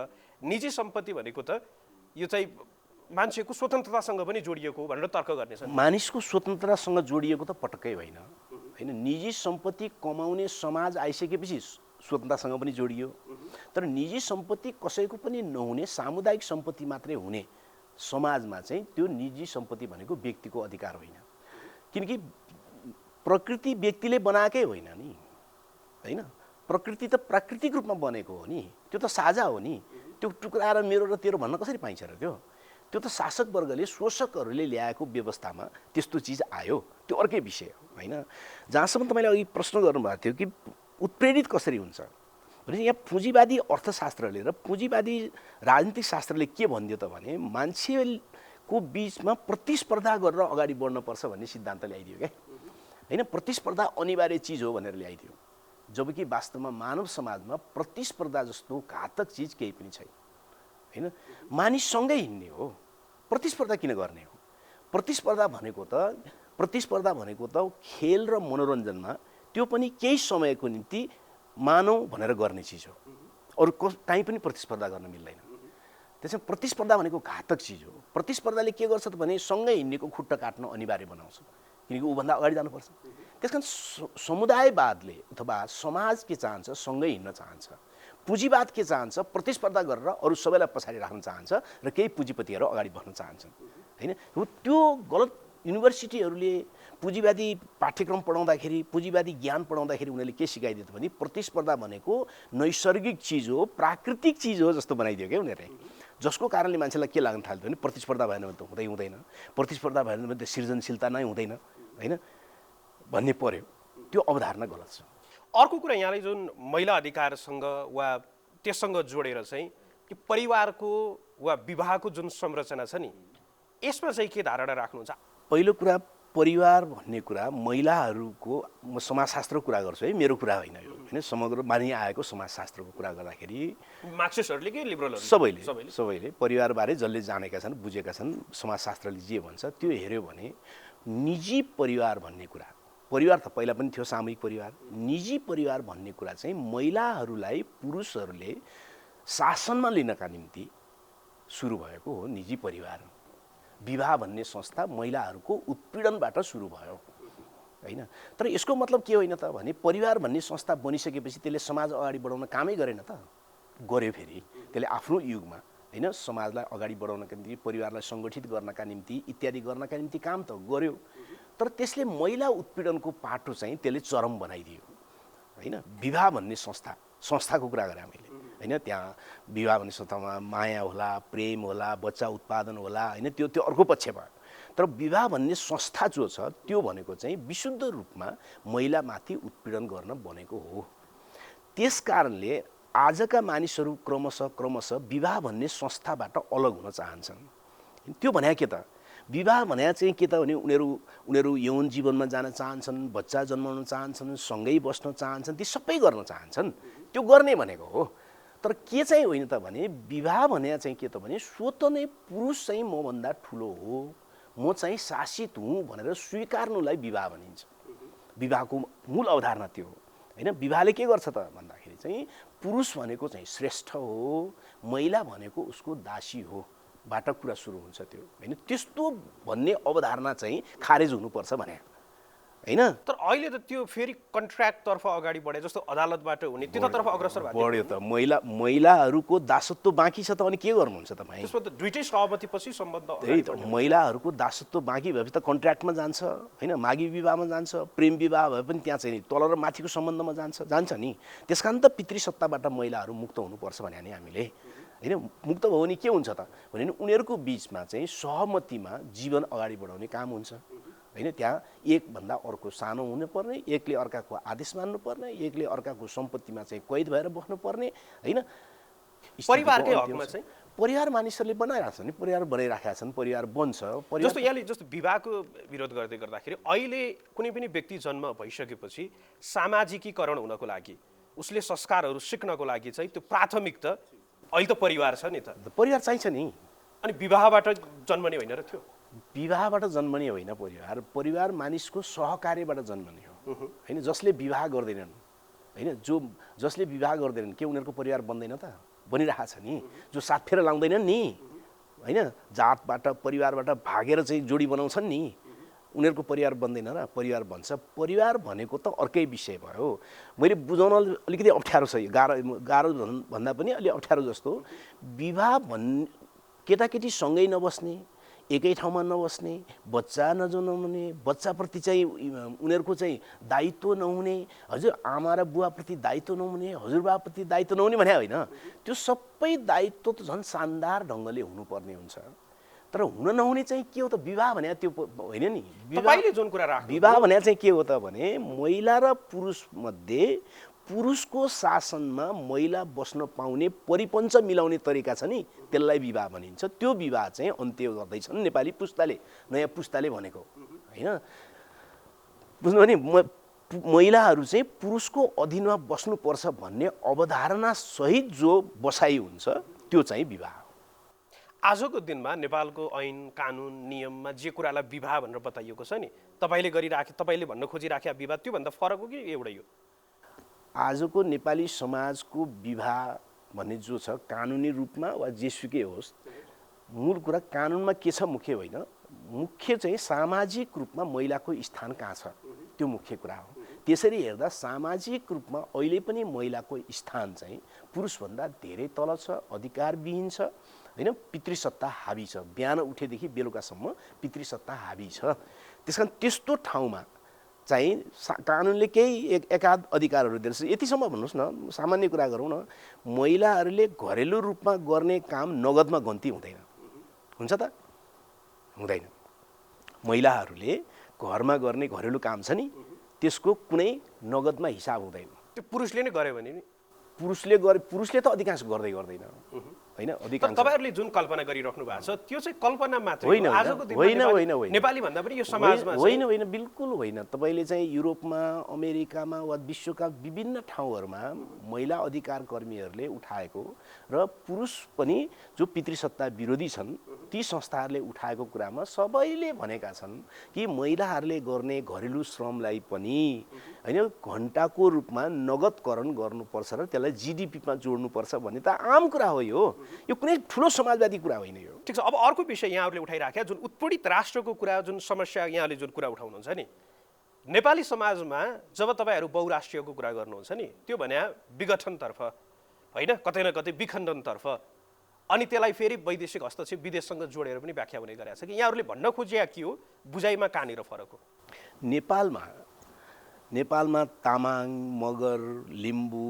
B: निजी सम्पत्ति भनेको त यो चाहिँ मान्छेको स्वतन्त्रतासँग पनि जोडिएको हो भनेर तर्क गर्नेछन्।
C: मानिसको स्वतन्त्रतासँग जोडिएको त पटक्कै होइन, होइन? निजी सम्पत्ति कमाउने समाज आइसकेपछि स्वतन्त्रतासँग पनि जोडियो। तर निजी सम्पत्ति कसैको पनि नहुने सामुदायिक सम्पत्ति मात्रै हुने समाजमा चाहिँ त्यो निजी सम्पत्ति भनेको व्यक्तिको अधिकार होइन, किनकि प्रकृति व्यक्तिले बनाएकै होइन नि, होइन? प्रकृति त प्राकृतिक रूपमा बनेको हो नि, त्यो त साझा हो नि। त्यो टुक्राएर मेरो र तेरो भन्न कसरी पाइन्छ र? त्यो त शासक वर्गले, शोषकहरूले ल्याएको व्यवस्थामा त्यस्तो चिज आयो, त्यो अर्कै विषय हो, होइन? जहाँसम्म तपाईँले अघि प्रश्न गर्नुभएको थियो कि उत्प्रेरित कसरी हुन्छ भने यहाँ पुँजीवादी अर्थशास्त्रले र पुँजीवादी राजनीतिक शास्त्रले के भनिदियो त भने मान्छेको बिचमा प्रतिस्पर्धा गरेर अगाडि बढ्नुपर्छ भन्ने सिद्धान्त ल्याइदियो क्या, होइन? प्रतिस्पर्धा अनिवार्य चिज हो भनेर ल्याइदियो, जबकि वास्तवमा मानव समाजमा प्रतिस्पर्धा जस्तो घातक चिज केही पनि छैन, होइन? मानिससँगै हिँड्ने हो, प्रतिस्पर्धा किन गर्ने हो? प्रतिस्पर्धा भनेको त खेल र मनोरञ्जनमा त्यो पनि केही समयको निम्ति मानव भनेर गर्ने चिज हो, अरू कहीँ पनि प्रतिस्पर्धा गर्न मिल्दैन। त्यसमा प्रतिस्पर्धा भनेको घातक चिज हो। प्रतिस्पर्धाले के गर्छ त भने सँगै हिँड्नेको खुट्टा काट्न अनिवार्य बनाउँछ, किनकि ऊभन्दा अगाडि जानुपर्छ। त्यसकारण समुदायवादले अथवा समाज के चाहन्छ, सँगै हिँड्न चाहन्छ। पुँजीवाद के चाहन्छ, प्रतिस्पर्धा गरेर अरू सबैलाई पछाडि राख्न चाहन्छ र केही पुँजीपतिहरू अगाडि बढ्न चाहन्छन्, होइन? त्यो गलत युनिभर्सिटीहरूले पुँजीवादी पाठ्यक्रम पढाउँदाखेरि, पुँजीवादी ज्ञान पढाउँदाखेरि उनीहरूले के सिकाइदियो भने प्रतिस्पर्धा भनेको नैसर्गिक चिज हो, प्राकृतिक चिज हो जस्तो बनाइदियो क्या उनीहरूले। जसको कारणले मान्छेलाई के लाग्न थाल्थ्यो भने प्रतिस्पर्धा भएन भने त हुँदैन, प्रतिस्पर्धा भएन भने त सृजनशीलता नै हुँदैन, होइन भन्ने पर्यो। त्यो अवधारणा गलत छ।
B: अर्को कुरा यहाँले जुन महिला अधिकारसँग वा त्यससँग जोडेर चाहिँ कि परिवारको वा विवाहको जुन संरचना छ नि, यसमा चाहिँ के धारणा राख्नुहुन्छ?
C: पहिलो कुरा, परिवार भन्ने कुरा महिलाहरूको, म समाजशास्त्रको कुरा गर्छु है, मेरो कुरा होइन यो, होइन? समग्र मानिआएको समाजशास्त्रको कुरा गर्दाखेरि
B: मार्क्सिस्टहरूले कि लिबरलहरू
C: सबैले परिवारबारे जसले जानेका छन्, बुझेका छन्, समाजशास्त्रले जे भन्छ त्यो हेऱ्यो भने निजी परिवार भन्ने कुरा, परिवार त पहिला पनि थियो सामूहिक परिवार, निजी परिवार भन्ने कुरा चाहिँ महिलाहरूलाई पुरुषहरूले शासनमा लिनका निम्ति सुरु भएको हो। निजी परिवार, विवाह भन्ने संस्था महिलाहरूको उत्पीडनबाट सुरु भयो, होइन? तर यसको मतलब के होइन त भने परिवार भन्ने संस्था बनिसकेपछि त्यसले समाज अगाडि बढाउन कामै गरेन त, गर्यो फेरि त्यसले आफ्नो युगमा, होइन? समाजलाई अगाडि बढाउनका निम्ति, परिवारलाई सङ्गठित गर्नका निम्ति इत्यादि गर्नका निम्ति काम त गर्यो। तर त्यसले महिला उत्पीडनको पाटो चाहिँ त्यसले चरम बनाइदियो, होइन? विवाह भन्ने संस्थाको कुरा गरेँ हामीले, होइन? त्यहाँ विवाह भन्ने संस्थामा माया होला, प्रेम होला, बच्चा उत्पादन होला, होइन? त्यो अर्को पक्ष भयो। तर विवाह भन्ने संस्था जो छ त्यो भनेको चाहिँ विशुद्ध रूपमा महिलामाथि उत्पीडन गर्न बनेको हो। त्यस कारणले आजका मानिसहरू क्रमशः विवाह भन्ने संस्थाबाट अलग हुन चाहन्छन्। त्यो भने के त, विवाह भने चाहिँ के त भने उनीहरू यौन जीवनमा जान चाहन्छन्, बच्चा जन्माउन चाहन्छन्, सँगै बस्न चाहन्छन्, ती सबै गर्न चाहन्छन्। त्यो गर्ने भनेको हो। तर के चाहिँ होइन त भने विवाह भने चाहिँ के त भने स्वत नै पुरुष चाहिँ मभन्दा ठुलो हो, म चाहिँ शासित हुँ भनेर स्वीकार्नुलाई विवाह भनिन्छ। विवाहको मूल अवधारणा त्यो हो, होइन? विवाहले के गर्छ त भन्दाखेरि चाहिँ पुरुष भनेको चाहिँ श्रेष्ठ हो, महिला भनेको उसको दासी हो बाट कुरा सुरु हुन्छ त्यो, होइन? त्यस्तो भन्ने अवधारणा चाहिँ खारेज हुनुपर्छ भने, होइन?
B: तर अहिले त त्यो फेरि कन्ट्र्याक्टतर्फ अगाडि बढे जस्तो अदालतबाट हुने त्यतातर्फ अग्रसर
C: बढ्यो त। महिलाहरूको दासत्व बाँकी छ त अनि के गर्नुहुन्छ तपाईँ?
B: त्यसमा त दुईटै सहमतिपछि सम्बन्ध,
C: त्यही त, महिलाहरूको दासत्व बाँकी भएपछि त कन्ट्र्याक्टमा जान्छ, होइन? मागी विवाहमा जान्छ, प्रेम विवाह भए पनि त्यहाँ चाहिँ तल र माथिको सम्बन्धमा जान्छ नि। त्यस कारण त पितृसत्ताबाट महिलाहरू मुक्त हुनुपर्छ भने नि हामीले, होइन? मुक्त भयो भने के हुन्छ त भने उनीहरूको बिचमा चाहिँ सहमतिमा जीवन अगाडि बढाउने काम हुन्छ, होइन? त्यहाँ एकभन्दा अर्को सानो हुनुपर्ने, एकले अर्काको आदेश मान्नुपर्ने, एकले अर्काको सम्पत्तिमा चाहिँ कैद भएर बस्नुपर्ने, होइन?
B: परिवारकै हकमा चाहिँ
C: परिवार मानिसहरूले बनाइरहेको छ नि, परिवार बनाइराखेका छन्, परिवार बन्छ।
B: जस्तो यहाँले जस्तो विवाहको विरोध गर्दाखेरि अहिले कुनै पनि व्यक्ति जन्म भइसकेपछि सामाजिकीकरण हुनको लागि, उसले संस्कारहरू सिक्नको लागि चाहिँ त्यो प्राथमिक त अहिले त परिवार छ नि त,
C: परिवार चाहिन्छ नि।
B: अनि विवाहबाट जन्मने होइन र त्यो
C: विवाहबाट जन्मने होइन, परिवार मानिसको सहकार्यबाट जन्मने हो, होइन? जसले विवाह गर्दैनन्, होइन? जसले विवाह गर्दैनन् के उनीहरूको परिवार बन्दैन त? बनिरहेको छ नि। जो सात फेर लाउँदैनन् नि, होइन? जातबाट परिवारबाट भागेर चाहिँ जोडी बनाउँछन् नि, उनीहरूको परिवार बन्दैन र परिवार बन्छ। परिवार भनेको त अर्कै विषय भयो। मैले बुझाउन अलिकति अप्ठ्यारो छ, गाह्रो भन्दा पनि अलि अप्ठ्यारो जस्तो। विवाह केटाकेटी सँगै नबस्ने, एकै ठाउँमा नबस्ने, बच्चा नजन्माउने, बच्चाप्रति चाहिँ उनीहरूको चाहिँ दायित्व नहुने, हजुर आमा र बुवाप्रति दायित्व नहुने, हजुरबाप्रति दायित्व नहुने भने होइन। त्यो सबै दायित्व त झन् शानदार ढङ्गले हुनुपर्ने हुन्छ। तर हुन नहुने चाहिँ के हो त, विवाह भने त्यो होइन नि। विवाह भने चाहिँ के हो त भने महिला र पुरुष मध्ये पुरुषको शासनमा महिला बस्न पाउने परिपञ्च मिलाउने तरिका छ नि, त्यसलाई विवाह भनिन्छ। त्यो विवाह चाहिँ अन्त्य गर्दैछन् नेपाली पुस्ताले, नयाँ पुस्ताले भनेको, होइन? बुझ्नु भने महिलाहरू चाहिँ पुरुषको अधीनमा बस्नुपर्छ भन्ने अवधारणा सहित जो बसाइ हुन्छ त्यो चाहिँ विवाह।
B: आजको दिनमा नेपालको ऐन कानुन नियममा जे कुरालाई विवाह भनेर बताइएको छ नि, तपाईँले भन्न खोजिराखेका विवाह त्योभन्दा फरक हो कि एउटै हो?
C: आजको नेपाली समाजको विवाह भन्ने जो छ कानुनी रूपमा वा जेसुकै होस्, मूल कुरा कानुनमा के छ मुख्य होइन, मुख्य चाहिँ सामाजिक रूपमा महिलाको स्थान कहाँ छ, त्यो मुख्य कुरा हो। त्यसरी हेर्दा सामाजिक रूपमा अहिले पनि महिलाको स्थान चाहिँ पुरुषभन्दा धेरै तल छ, अधिकारविहीन छ, होइन, पितृसत्ता हावी छ। बिहान उठेदेखि बेलुकासम्म पितृसत्ता हावी छ। त्यसकारण त्यस्तो ठाउँमा चाहिँ कानुनले केही एकाध अधिकारहरू दिन्छ। यतिसम्म भन्नुहोस् न, सामान्य कुरा गरौँ न, महिलाहरूले घरेलु रूपमा गर्ने काम नगदमा गन्ती हुँदैन, हुन्छ त? हुँदैन। महिलाहरूले घरमा गर्ने घरेलु काम छ नि, त्यसको कुनै नगदमा हिसाब हुँदैन।
B: त्यो पुरुषले नै गर्यो भने नि?
C: पुरुषले त अधिकांश गर्दैन, होइन? अधिकांश
B: तपाईहरुले जुन कल्पना गरिराख्नु भएको छ त्यो चाहिँ कल्पना मात्रै
C: होइन।
B: हो। आजको दिनमा नेपाली भन्दा पनि यो समाजमा
C: होइन, बिल्कुल होइन। तपाईले चाहिँ युरोपमा, अमेरिकामा वा विश्वका विभिन्न ठाउँहरूमा महिला अधिकार कर्मीहरूले उठाएको र पुरुष पनि जो पितृसत्ता विरोधी छन् ती संस्थाहरूले उठाएको कुरामा सबैले भनेका छन् कि महिलाहरूले गर्ने घरेलु श्रमलाई पनि, होइन, घण्टाको रूपमा नगदकरण गर्नुपर्छ र त्यसलाई जीडीपीमा जोड्नुपर्छ भन्ने त आम कुरा हो। यो कुनै ठुलो समाजवादी कुरा होइन यो।
B: ठिक छ। अब अर्को विषय यहाँहरूले उठाइराख्या जुन उत्पीडित राष्ट्रको कुरा, जुन समस्या यहाँले जुन कुरा उठाउनुहुन्छ नि, नेपाली समाजमा जब तपाईँहरू बहुराष्ट्रियको कुरा गर्नुहुन्छ नि, त्यो भने विघटनतर्फ, होइन, कतै न कतै विखण्डनतर्फ, अनि त्यसलाई फेरि वैदेशिक हस्तक्षेप विदेशसँग जोडेर पनि व्याख्या हुने गरेको छ कि यहाँहरूले भन्न खोजिया के हो, बुझाइमा कहाँनिर फरक हो?
C: नेपालमा तामाङ, मगर, लिम्बू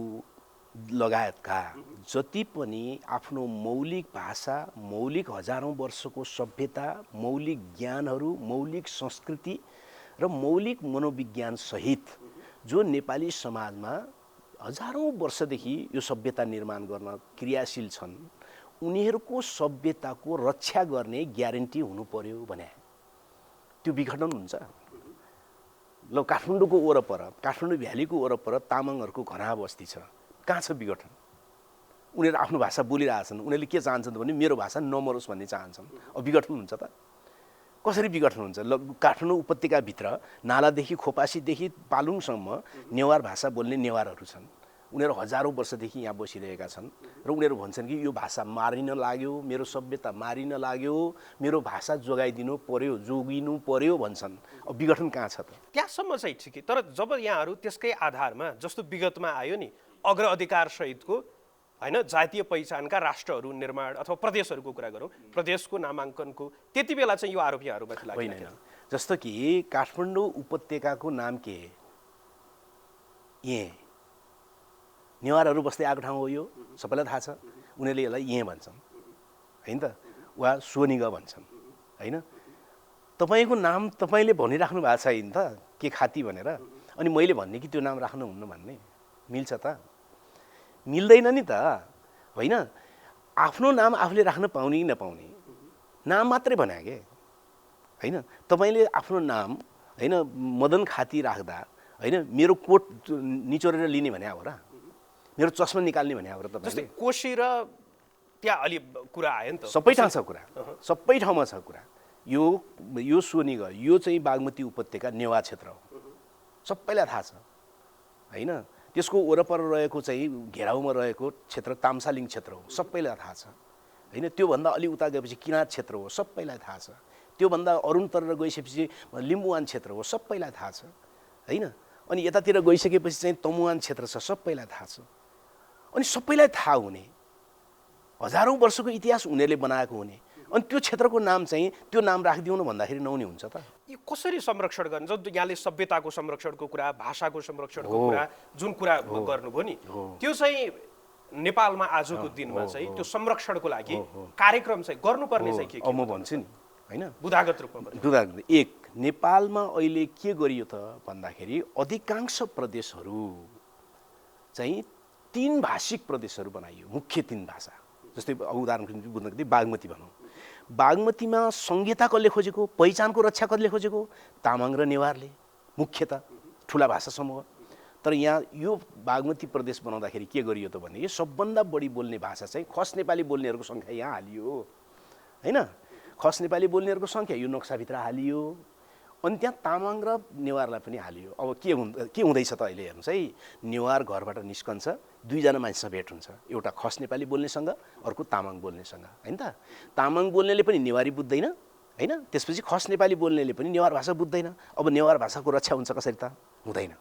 C: लगायतका जति पनि आफ्नो मौलिक भाषा, मौलिक हजारौँ वर्षको सभ्यता, मौलिक ज्ञानहरू, मौलिक संस्कृति र मौलिक मनोविज्ञान सहित जो नेपाली समाजमा हजारौँ वर्षदेखि यो सभ्यता निर्माण गर्न क्रियाशील छन्, उनीहरूको सभ्यताको रक्षा गर्ने ग्यारेन्टी हुनु पर्यो भने त्यो विघटन हुन्छ। ल, काठमाडौँको वरपर, काठमाडौँ भ्यालीको वरपर तामाङहरूको घना बस्ती छ, कहाँ छ विघटन? उनीहरू आफ्नो भाषा बोलिरहेछन्, उनीहरूले के चाहन्छन् भने मेरो भाषा नमरोस् भन्ने चाहन्छन्। अब विघटन हुन्छ त? कसरी विघटन हुन्छ? ल, काठमाडौँ उपत्यकाभित्र नालादेखि खोपासीदेखि पालुङसम्म नेवार भाषा बोल्ने नेवारहरू छन्। उनीहरू हजारौँ वर्षदेखि यहाँ बसिरहेका छन् र उनीहरू भन्छन् कि यो भाषा मारिन लाग्यो, मेरो सभ्यता मारिन लाग्यो, मेरो भाषा जोगिनु पर्यो भन्छन्। अब विघटन कहाँ छ त?
B: त्यहाँसम्म चाहिँ ठिकै। तर जब यहाँहरू त्यसकै आधारमा, जस्तो विगतमा आयो नि, अग्र अधिकार सहितको, होइन, जातीय पहिचानका राष्ट्रहरू निर्माण अथवा प्रदेशहरूको कुरा गरौँ, प्रदेशको नामाङ्कनको, त्यति बेला चाहिँ यो आरोप यहाँहरूमाथि लाग्यो?
C: होइन। जस्तो कि काठमाडौँ उपत्यकाको नाम के? यहीँ नेवारहरू बस्दै आएको ठाउँ हो। यो सबैलाई थाहा छ। उनीहरूले यसलाई यहीँ भन्छन्, होइन त? वा सोनिग भन्छन्, होइन? तपाईँको नाम तपाईँले भनिराख्नु भएको छ होइन त, के खाती भनेर, अनि मैले भन्ने कि त्यो नाम राख्नुहुन्न भन्ने मिल्छ त? मिल्दैन नि त, होइन? आफ्नो नाम आफूले राख्न पाउने कि नपाउने, नाम मात्रै भने के, होइन? तपाईँले आफ्नो नाम, होइन, मदन खाती राख्दा, होइन, मेरो कोट निचोरेर लिने भने हो र? मेरो चस्मा निकाल्ने भने हो र? तपाईँले
B: कोशी र त्यहाँ अलि कुरा आयो नि त,
C: सबै ठाउँ छ कुरा, सबै ठाउँमा छ कुरा। यो सोनिग, यो चाहिँ बागमती उपत्यका नेवा क्षेत्र हो, सबैलाई थाहा छ, होइन? त्यसको वरपर रहेको चाहिँ घेराउमा रहेको क्षेत्र ताम्सालिङ क्षेत्र हो, सबैलाई थाहा छ, होइन? त्योभन्दा अलि उता गएपछि किराँत क्षेत्र हो, सबैलाई थाहा छ। त्योभन्दा अरुणतर गइसकेपछि लिम्बुवान क्षेत्र हो, सबैलाई थाहा छ, होइन? अनि यतातिर गइसकेपछि चाहिँ तमुवान क्षेत्र छ, सबैलाई थाहा छ। अनि सबैलाई थाहा हुने, हजारौँ वर्षको इतिहास उनीहरूले बनाएको हुने, अनि त्यो क्षेत्रको नाम चाहिँ त्यो नाम राखिदिउँ न भन्दाखेरि नहुने हुन्छ त?
B: यो कसरी संरक्षण गर्ने? जब यहाँले सभ्यताको संरक्षणको कुरा, भाषाको संरक्षणको कुरा, जुन कुरा गर्नुभयो नि, त्यो चाहिँ नेपालमा आजको दिनमा चाहिँ त्यो संरक्षणको लागि कार्यक्रम चाहिँ गर्नुपर्ने चाहिँ के?
C: म भन्छु नि, होइन,
B: बुदागत रूपमा।
C: एक, नेपालमा अहिले के गरियो त भन्दाखेरि अधिकांश प्रदेशहरू चाहिँ 3 भाषिक प्रदेशहरू बनाइयो, मुख्य 3 भाषा। जस्तै उदाहरणको निम्ति बुझ्नको निम्ति बागमती भनौँ, बागमतीमा संहिता कसले खोजेको, पहिचानको रक्षा कसले खोजेको? तामाङ र नेवारले, मुख्यतः ठुला भाषा समूह। तर यहाँ यो बागमती प्रदेश बनाउँदाखेरि के गरियो त भने सबभन्दा बढी बोल्ने भाषा चाहिँ खस नेपाली बोल्नेहरूको सङ्ख्या यहाँ हालियो, होइन? खस नेपाली बोल्नेहरूको सङ्ख्या यो नक्साभित्र हालियो, अनि त्यहाँ तामाङ र नेवारलाई पनि हालियो। अब के हुँदैछ त अहिले हेर्नुहोस् है, नेवार घरबाट निस्कन्छ, 2 जना मान्छेसँग भेट हुन्छ, एउटा खस नेपाली बोल्नेसँग, अर्को तामाङ बोल्नेसँग, होइन त? तामाङ बोल्नेले पनि नेवारी बुझ्दैन, होइन। त्यसपछि खस नेपाली बोल्नेले पनि नेवार भाषा बुझ्दैन। अब नेवार भाषाको रक्षा हुन्छ कसरी त? हुँदैन।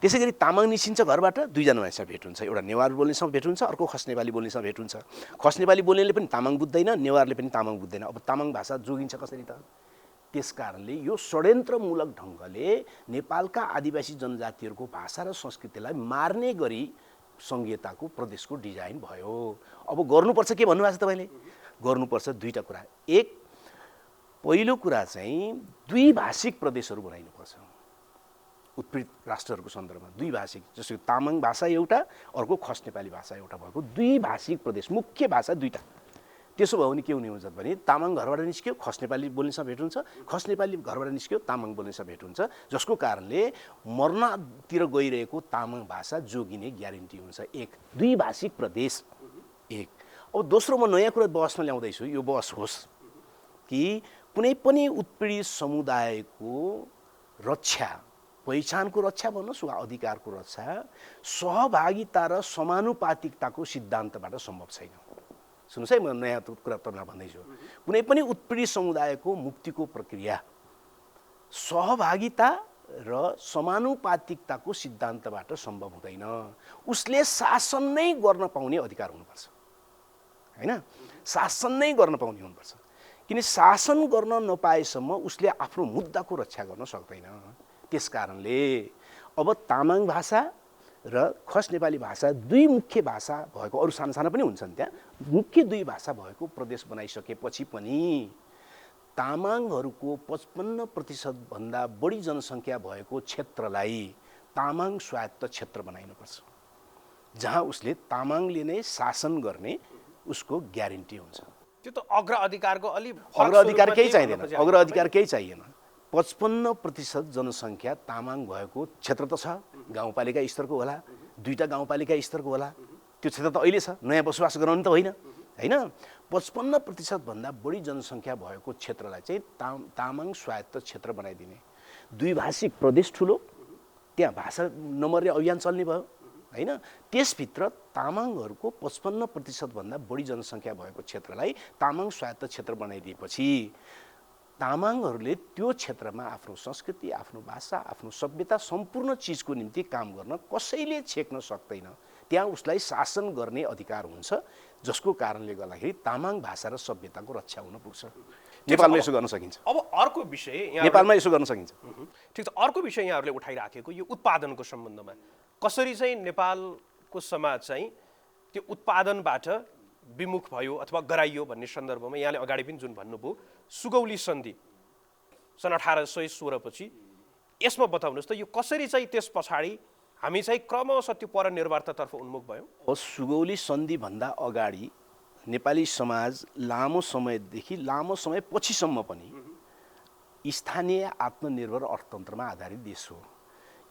C: त्यसै गरी तामाङ निस्किन्छ घरबाट, दुईजना मान्छेसँग भेट हुन्छ, एउटा नेवार बोल्नेसँग भेट हुन्छ, अर्को खस नेपाली बोल्नेसँग भेट हुन्छ। खस नेपाली बोल्नेले पनि तामाङ बुझ्दैन, नेवारले पनि तामाङ बुझ्दैन। अब तामाङ भाषा जोगिन्छ कसरी त? त्यसकारणले यो षड्यन्त्रमूलक ढङ्गले नेपालका आदिवासी जनजातिहरूको भाषा र संस्कृतिलाई मार्ने गरी सङ्घीयताको प्रदेशको डिजाइन भयो। अब गर्नुपर्छ के भन्नुभएको छ तपाईँले? गर्नुपर्छ दुईटा कुरा। एक, पहिलो कुरा चाहिँ द्विभाषिक प्रदेशहरू बनाइनुपर्छ। उत्पीडित राष्ट्रहरूको सन्दर्भमा द्विभाषिक, जस्तो तामाङ भाषा एउटा, अर्को खस नेपाली भाषा एउटा भएको द्विभाषिक प्रदेश, मुख्य भाषा दुईटा। त्यसो भयो भने के हुने हुन्छ भने तामाङ घरबाट निस्क्यो, खस नेपाली बोल्नेसँग भेट हुन्छ, खस नेपाली घरबाट निस्क्यो, तामाङ बोल्नेसँग भेट हुन्छ, जसको कारणले मर्नतिर गइरहेको तामाङ भाषा जोगिने ग्यारेन्टी हुन्छ। एक, द्विभाषिक प्रदेश एक। अब दोस्रो, म नयाँ कुरा बहसमा ल्याउँदैछु। यो बहस होस् कि कुनै पनि उत्पीडित समुदायको रक्षा, पहिचानको रक्षा भन्नुहोस् वा अधिकारको रक्षा सहभागिता र समानुपातिकताको सिद्धान्तबाट सम्भव छैन। सुन्नुहोस् है, म नयाँ कुरा तपाईँलाई भन्दैछु। कुनै पनि उत्पीडित समुदायको मुक्तिको प्रक्रिया सहभागिता र समानुपातिकताको सिद्धान्तबाट सम्भव हुँदैन। उसले शासन नै गर्न पाउने अधिकार हुनुपर्छ, होइन? शासन नै गर्न पाउने हुनुपर्छ। किन शासन गर्न नपाएसम्म उसले आफ्नो मुद्दाको रक्षा गर्न सक्दैन। त्यसकारणले अब तामाङ भाषा र खस नेपाली भाषा दुई मुख्य भाषा भएको, अरू साना साना पनि हुन्छन् त्यहाँ, मुख्य दुई भाषा भएको प्रदेश बनाइसकेपछि पनि तामाङहरूको 55% भन्दा बढी जनसङ्ख्या भएको क्षेत्रलाई तामाङ स्वायत्त क्षेत्र बनाइनुपर्छ, जहाँ उसले तामाङले नै शासन गर्ने उसको ग्यारेन्टी हुन्छ।
B: त्यो त अग्राधिकारको अलि
C: अग्राधिकार केही चाहिँदैन, अग्राधिकार केही चाहिएन। 55% जनसङ्ख्या तामाङ भएको क्षेत्र त छ, गाउँपालिका स्तरको होला, दुईटा गाउँपालिका स्तरको होला, त्यो क्षेत्र त अहिले छ, नयाँ बसोबास गराउनु त होइन, होइन? 55% भन्दा बढी जनसङ्ख्या भएको क्षेत्रलाई चाहिँ तामाङ स्वायत्त क्षेत्र बनाइदिने, द्विभाषिक प्रदेश ठुलो, त्यहाँ भाषा नमर्ने अभियान चल्ने भयो, होइन? त्यसभित्र तामाङहरूको 55% भन्दा बढी जनसङ्ख्या भएको क्षेत्रलाई तामाङ स्वायत्त क्षेत्र बनाइदिएपछि तामाङहरूले त्यो क्षेत्रमा आफ्नो संस्कृति, आफ्नो भाषा, आफ्नो सभ्यता, सम्पूर्ण चिजको निम्ति काम गर्न कसैले छेक्न सक्दैन। त्यहाँ उसलाई शासन गर्ने अधिकार हुन्छ, जसको कारणले गर्दाखेरि तामाङ भाषा र सभ्यताको रक्षा हुन पुग्छ। नेपालमा यसो गर्न सकिन्छ।
B: अब अर्को विषय
C: नेपालमा यसो गर्न सकिन्छ।
B: ठिक छ, अर्को विषय यहाँहरूले उठाइराखेको यो उत्पादनको सम्बन्धमा कसरी चाहिँ नेपालको समाज चाहिँ त्यो उत्पादनबाट विमुख भयो अथवा गराइयो भन्ने सन्दर्भमा यहाँले अगाडि पनि जुन भन्नुभयो सुगौली सन्धि सन् 1816 पछि, यसमा बताउनुहोस् त यो कसरी चाहिँ त्यस पछाडि हामी चाहिँ क्रमशः त्यो परनिर्भरतातर्फ उन्मुख भयौँ?
C: सुगौली सन्धिभन्दा अगाडि नेपाली समाज लामो समय पछिसम्म पनि स्थानीय आत्मनिर्भर अर्थतन्त्रमा आधारित देश हो।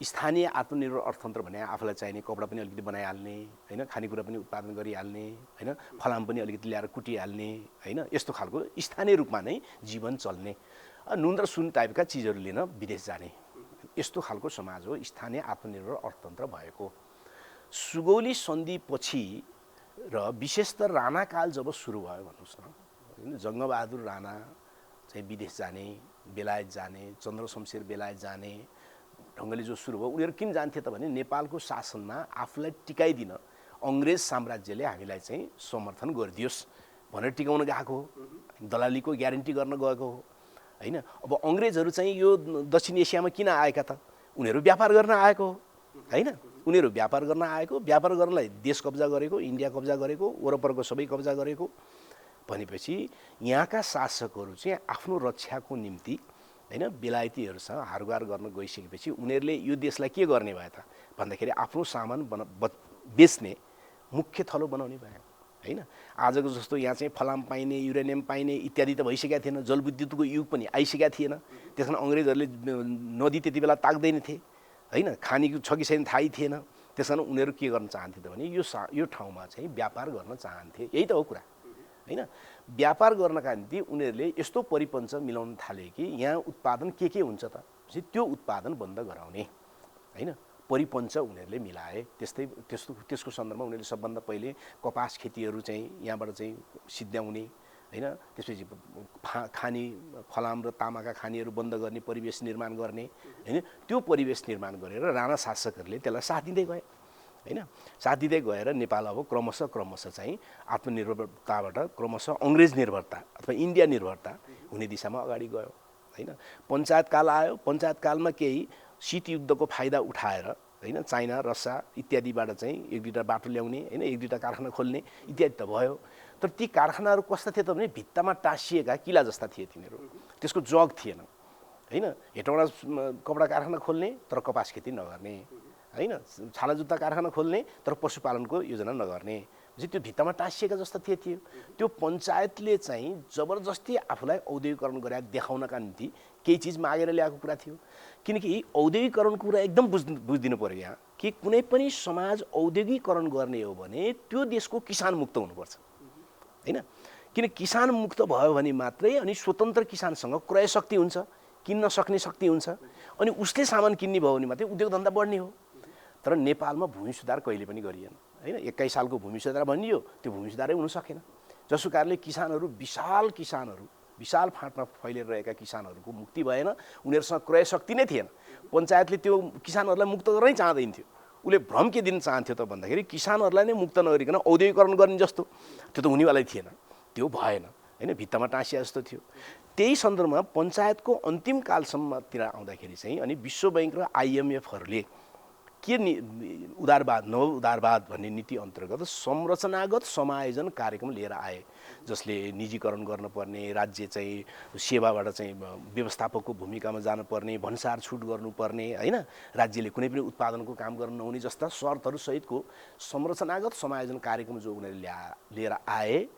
C: स्थानीय आत्मनिर्भर अर्थतन्त्र भने आफूलाई चाहिने कपडा पनि अलिकति बनाइहाल्ने, होइन? खानेकुरा पनि उत्पादन गरिहाल्ने, होइन? फलाम पनि अलिकति ल्याएर कुटिहाल्ने, होइन? यस्तो खालको स्थानीय रूपमा नै जीवन चल्ने, नुन र सुन टाइपका चिजहरू लिन विदेश जाने, यस्तो खालको समाज हो स्थानीय आत्मनिर्भर अर्थतन्त्र भएको। सुगौली सन्धिपछि र विशेषतः राणाकाल जब सुरु भयो भन्नुहोस् न, जङ्गबहादुर राणा चाहिँ विदेश जाने, बेलायत जाने, चन्द्रशमशेर बेलायत जाने ढङ्गले जो सुरु भयो, उनीहरू किन जान्थे त भने नेपालको शासनमा आफूलाई टिकाइदिन अङ्ग्रेज साम्राज्यले हामीलाई चाहिँ समर्थन गरिदियोस् भनेर टिकाउन गएको हो, दलालीको ग्यारेन्टी गर्न गएको हो, होइन? अब अङ्ग्रेजहरू चाहिँ यो दक्षिण एसियामा किन आएका त? उनीहरू व्यापार गर्न आएको हो, होइन? उनीहरू व्यापार गर्न आएको, व्यापार गर्नलाई देश कब्जा गरेको, इन्डिया कब्जा गरेको, वरपरको सबै कब्जा गरेको भनेपछि यहाँका शासकहरू चाहिँ आफ्नो रक्षाको निम्ति, होइन, बेलायतीहरूसँग हारगुहार गर्न गइसकेपछि उनीहरूले यो देशलाई के गर्ने भयो त भन्दाखेरि आफ्नो सामान बेच्ने मुख्य थलो बनाउने भयो, होइन? आजको जस्तो यहाँ चाहिँ फलाम पाइने, युरेनियम पाइने इत्यादि त भइसकेका थिएन, जलविद्युतको युग पनि आइसकेका थिएन। त्यस कारण अङ्ग्रेजहरूले नदी त्यति बेला ताक्दैन थिए, होइन? खानेको छ कि छैन थाहै थिएन। त्यस कारण उनीहरू के गर्न चाहन्थे त भने यो ठाउँमा चाहिँ व्यापार गर्न चाहन्थे। यही त हो कुरा, होइन? व्यापार गर्नका निम्ति उनीहरूले यस्तो परिपञ्च मिलाउन थाले कि यहाँ उत्पादन के हुन्छ त, त्यो उत्पादन बन्द गराउने, होइन? परिपञ्च उनीहरूले मिलाए। त्यसको सन्दर्भमा उनीहरूले सबभन्दा पहिले कपास खेतीहरू चाहिँ यहाँबाट चाहिँ सिद्ध्याउने, होइन, त्यसपछि खानी फलाम र तामाका खानीहरू बन्द गर्ने परिवेश निर्माण गर्ने, होइन, त्यो परिवेश निर्माण गरेर राणा शासकहरूले त्यसलाई साथ दिँदै गए, होइन। साथ दिँदै गएर नेपाल अब क्रमशः चाहिँ आत्मनिर्भरताबाट क्रमशः अङ्ग्रेज निर्भरता अथवा इन्डिया निर्भरता हुने दिशामा अगाडि गयो, होइन। पञ्चायतकाल आयो, पञ्चायतकालमा केही शीतयुद्धको फाइदा उठाएर, होइन, चाइना रसिया इत्यादिबाट चाहिँ एक दुईवटा बाटो ल्याउने, होइन, एक दुईवटा कारखाना खोल्ने इत्यादि त भयो। तर ती कारखानाहरू कस्ता थिए त भने भित्तामा टाँसिएका किला जस्ता थिए तिनीहरू, त्यसको जग थिएन, होइन। हेटौँडा कपडा कारखाना खोल्ने तर कपास खेती नगर्ने, होइन, छाला जुत्ता कारखाना खोल्ने तर पशुपालनको योजना नगर्ने, त्यो भित्तामा टाँसिएका जस्ता थियो। त्यो पञ्चायतले चाहिँ जबरजस्ती आफूलाई औद्योगिकरण गरेर देखाउनका निम्ति केही चिज मागेर ल्याएको कुरा थियो। किनकि औद्योगिकरणको कुरा एकदम बुझिदिनु पर्यो यहाँ कि कुनै पनि समाज औद्योगिकरण गर्ने हो भने त्यो देशको किसान मुक्त हुनुपर्छ, होइन। किन किसान मुक्त भयो भने मात्रै अनि स्वतन्त्र किसानसँग क्रय शक्ति हुन्छ, किन्न सक्ने शक्ति हुन्छ, अनि उसले सामान किन्ने भयो भने मात्रै उद्योग धन्दा बढ्ने हो। तर नेपालमा भूमि सुधार कहिले पनि गरिएन, होइन। 21 सालको भूमि सुधार भनियो, त्यो भूमि सुधारै हुन सकेन, जसको कारणले किसानहरू विशाल फाँटमा फैलिएर रहेका किसानहरूको मुक्ति भएन, उनीहरूसँग क्रय शक्ति नै थिएन। पञ्चायतले त्यो किसानहरूलाई मुक्त गर्नै चाहँदैन थियो। उसले भ्रम के दिन चाहन्थ्यो त भन्दाखेरि किसानहरूलाई नै मुक्त नगरिकन औद्योगिकरण गर्ने जस्तो, त्यो त हुनेवालै थिएन, त्यो भएन, होइन, भित्तामा टाँसिया जस्तो थियो। त्यही सन्दर्भमा पञ्चायतको अन्तिम कालसम्मतिर आउँदाखेरि चाहिँ अनि विश्व बैंक र IMFहरूले के उदारवाद नव उदारवाद भन्ने नीति अन्तर्गत संरचनागत समायोजन कार्यक्रम लिएर आए, जसले निजीकरण गर्नुपर्ने, राज्य चाहिँ सेवाबाट चाहिँ व्यवस्थापकको भूमिकामा जानुपर्ने, भन्सार छुट गर्नुपर्ने, होइन, राज्यले कुनै पनि उत्पादनको काम गर्न नहुने जस्ता शर्तहरूसहितको संरचनागत समायोजन कार्यक्रम जो उनीहरूले लिएर आए,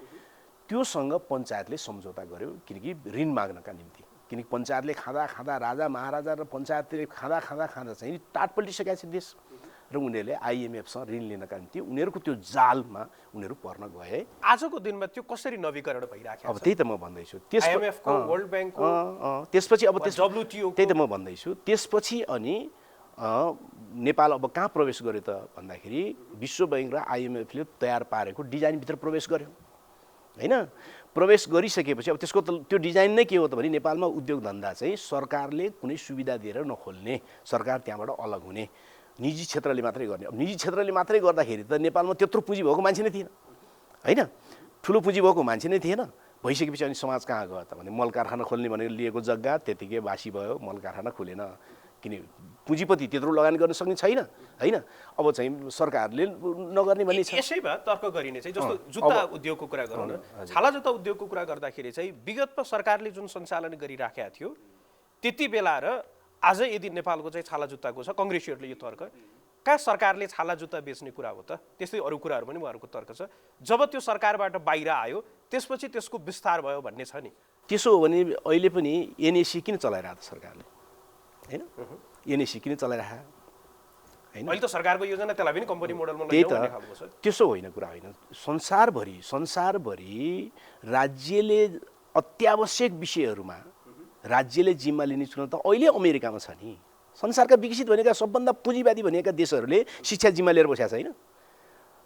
C: त्योसँग पञ्चायतले सम्झौता गर्यो। किनकि ऋण माग्नका निम्ति, किनकि पञ्चायतले खाँदा राजा महाराजा र पञ्चायतले खाँदा चाहिँ टाट पल्टिसकेका छ देश, र उनीहरूले IMFसँग ऋण लिनका निम्ति उनीहरूको त्यो जालमा उनीहरू पर्न गए।
B: आजको दिनमा त्यो कसरी नवीकरण भइराखेको छ?
C: अब त्यही त म भन्दैछु,
B: IMFको, वर्ल्ड ब्याङ्कको,
C: त्यसपछि अब
B: WTO,
C: त्यही त म भन्दैछु। त्यसपछि अनि नेपाल अब कहाँ प्रवेश गर्यो त भन्दाखेरि विश्व बैंक र IMFले तयार पारेको डिजाइनभित्र प्रवेश गर्यो, होइन। प्रवेश गरिसकेपछि अब त्यसको त्यो डिजाइन नै के हो त भने नेपालमा उद्योग धन्दा चाहिँ सरकारले कुनै सुविधा दिएर नखोल्ने, सरकार त्यहाँबाट अलग हुने, निजी क्षेत्रले मात्रै गर्ने। अब निजी क्षेत्रले मात्रै गर्दाखेरि त नेपालमा त्यत्रो पुँजी भएको मान्छे नै थिएन, होइन, ठुलो पुँजी भएको मान्छे नै थिएन। भइसकेपछि अनि समाज कहाँ गयो त भने मल कारखाना खोल्ने भनेर लिएको जग्गा त्यतिकै बासी भयो, मल कारखाना खोलेन, किन पुँजीपति त्यत्रो लगानी गर्न सक्ने छैन, होइन। अब चाहिँ सरकारले नगर्ने भन्ने छ।
B: यसै भए तर्क गरिने चाहिँ जस्तो जुत्ता उद्योगको कुरा गरौँ न, छाला जुत्ता उद्योगको कुरा गर्दाखेरि चाहिँ विगतमा सरकारले जुन सञ्चालन गरिराखेका थियो त्यति बेला र आज यदि नेपालको चाहिँ छाला जुत्ताको छ, कङ्ग्रेसीहरूले यो तर्क कहाँ सरकारले छाला जुत्ता बेच्ने कुरा हो त, त्यस्तै अरू कुराहरू पनि उहाँहरूको तर्क छ। जब त्यो सरकारबाट बाहिर आयो त्यसपछि त्यसको विस्तार भयो भन्ने छ नि।
C: त्यसो हो भने अहिले पनि NAC किन चलाइरहेको त सरकारले, होइन, NAC किन चलाइरहेको, होइन।
B: अहिले त सरकारको योजना त्यसलाई पनि कम्पनी मोडलमा
C: त्यही
B: लैजाऊ भन्ने खालको छ।
C: त्यसो होइन, कुरा होइन। संसारभरि राज्यले अत्यावश्यक विषयहरूमा राज्यले जिम्मा लिने चुनौती त अहिले अमेरिकामा छ नि। संसारका विकसित भनेका सबभन्दा पुँजीवादी भनेका देशहरूले शिक्षा जिम्मा लिएर बसेको छ, होइन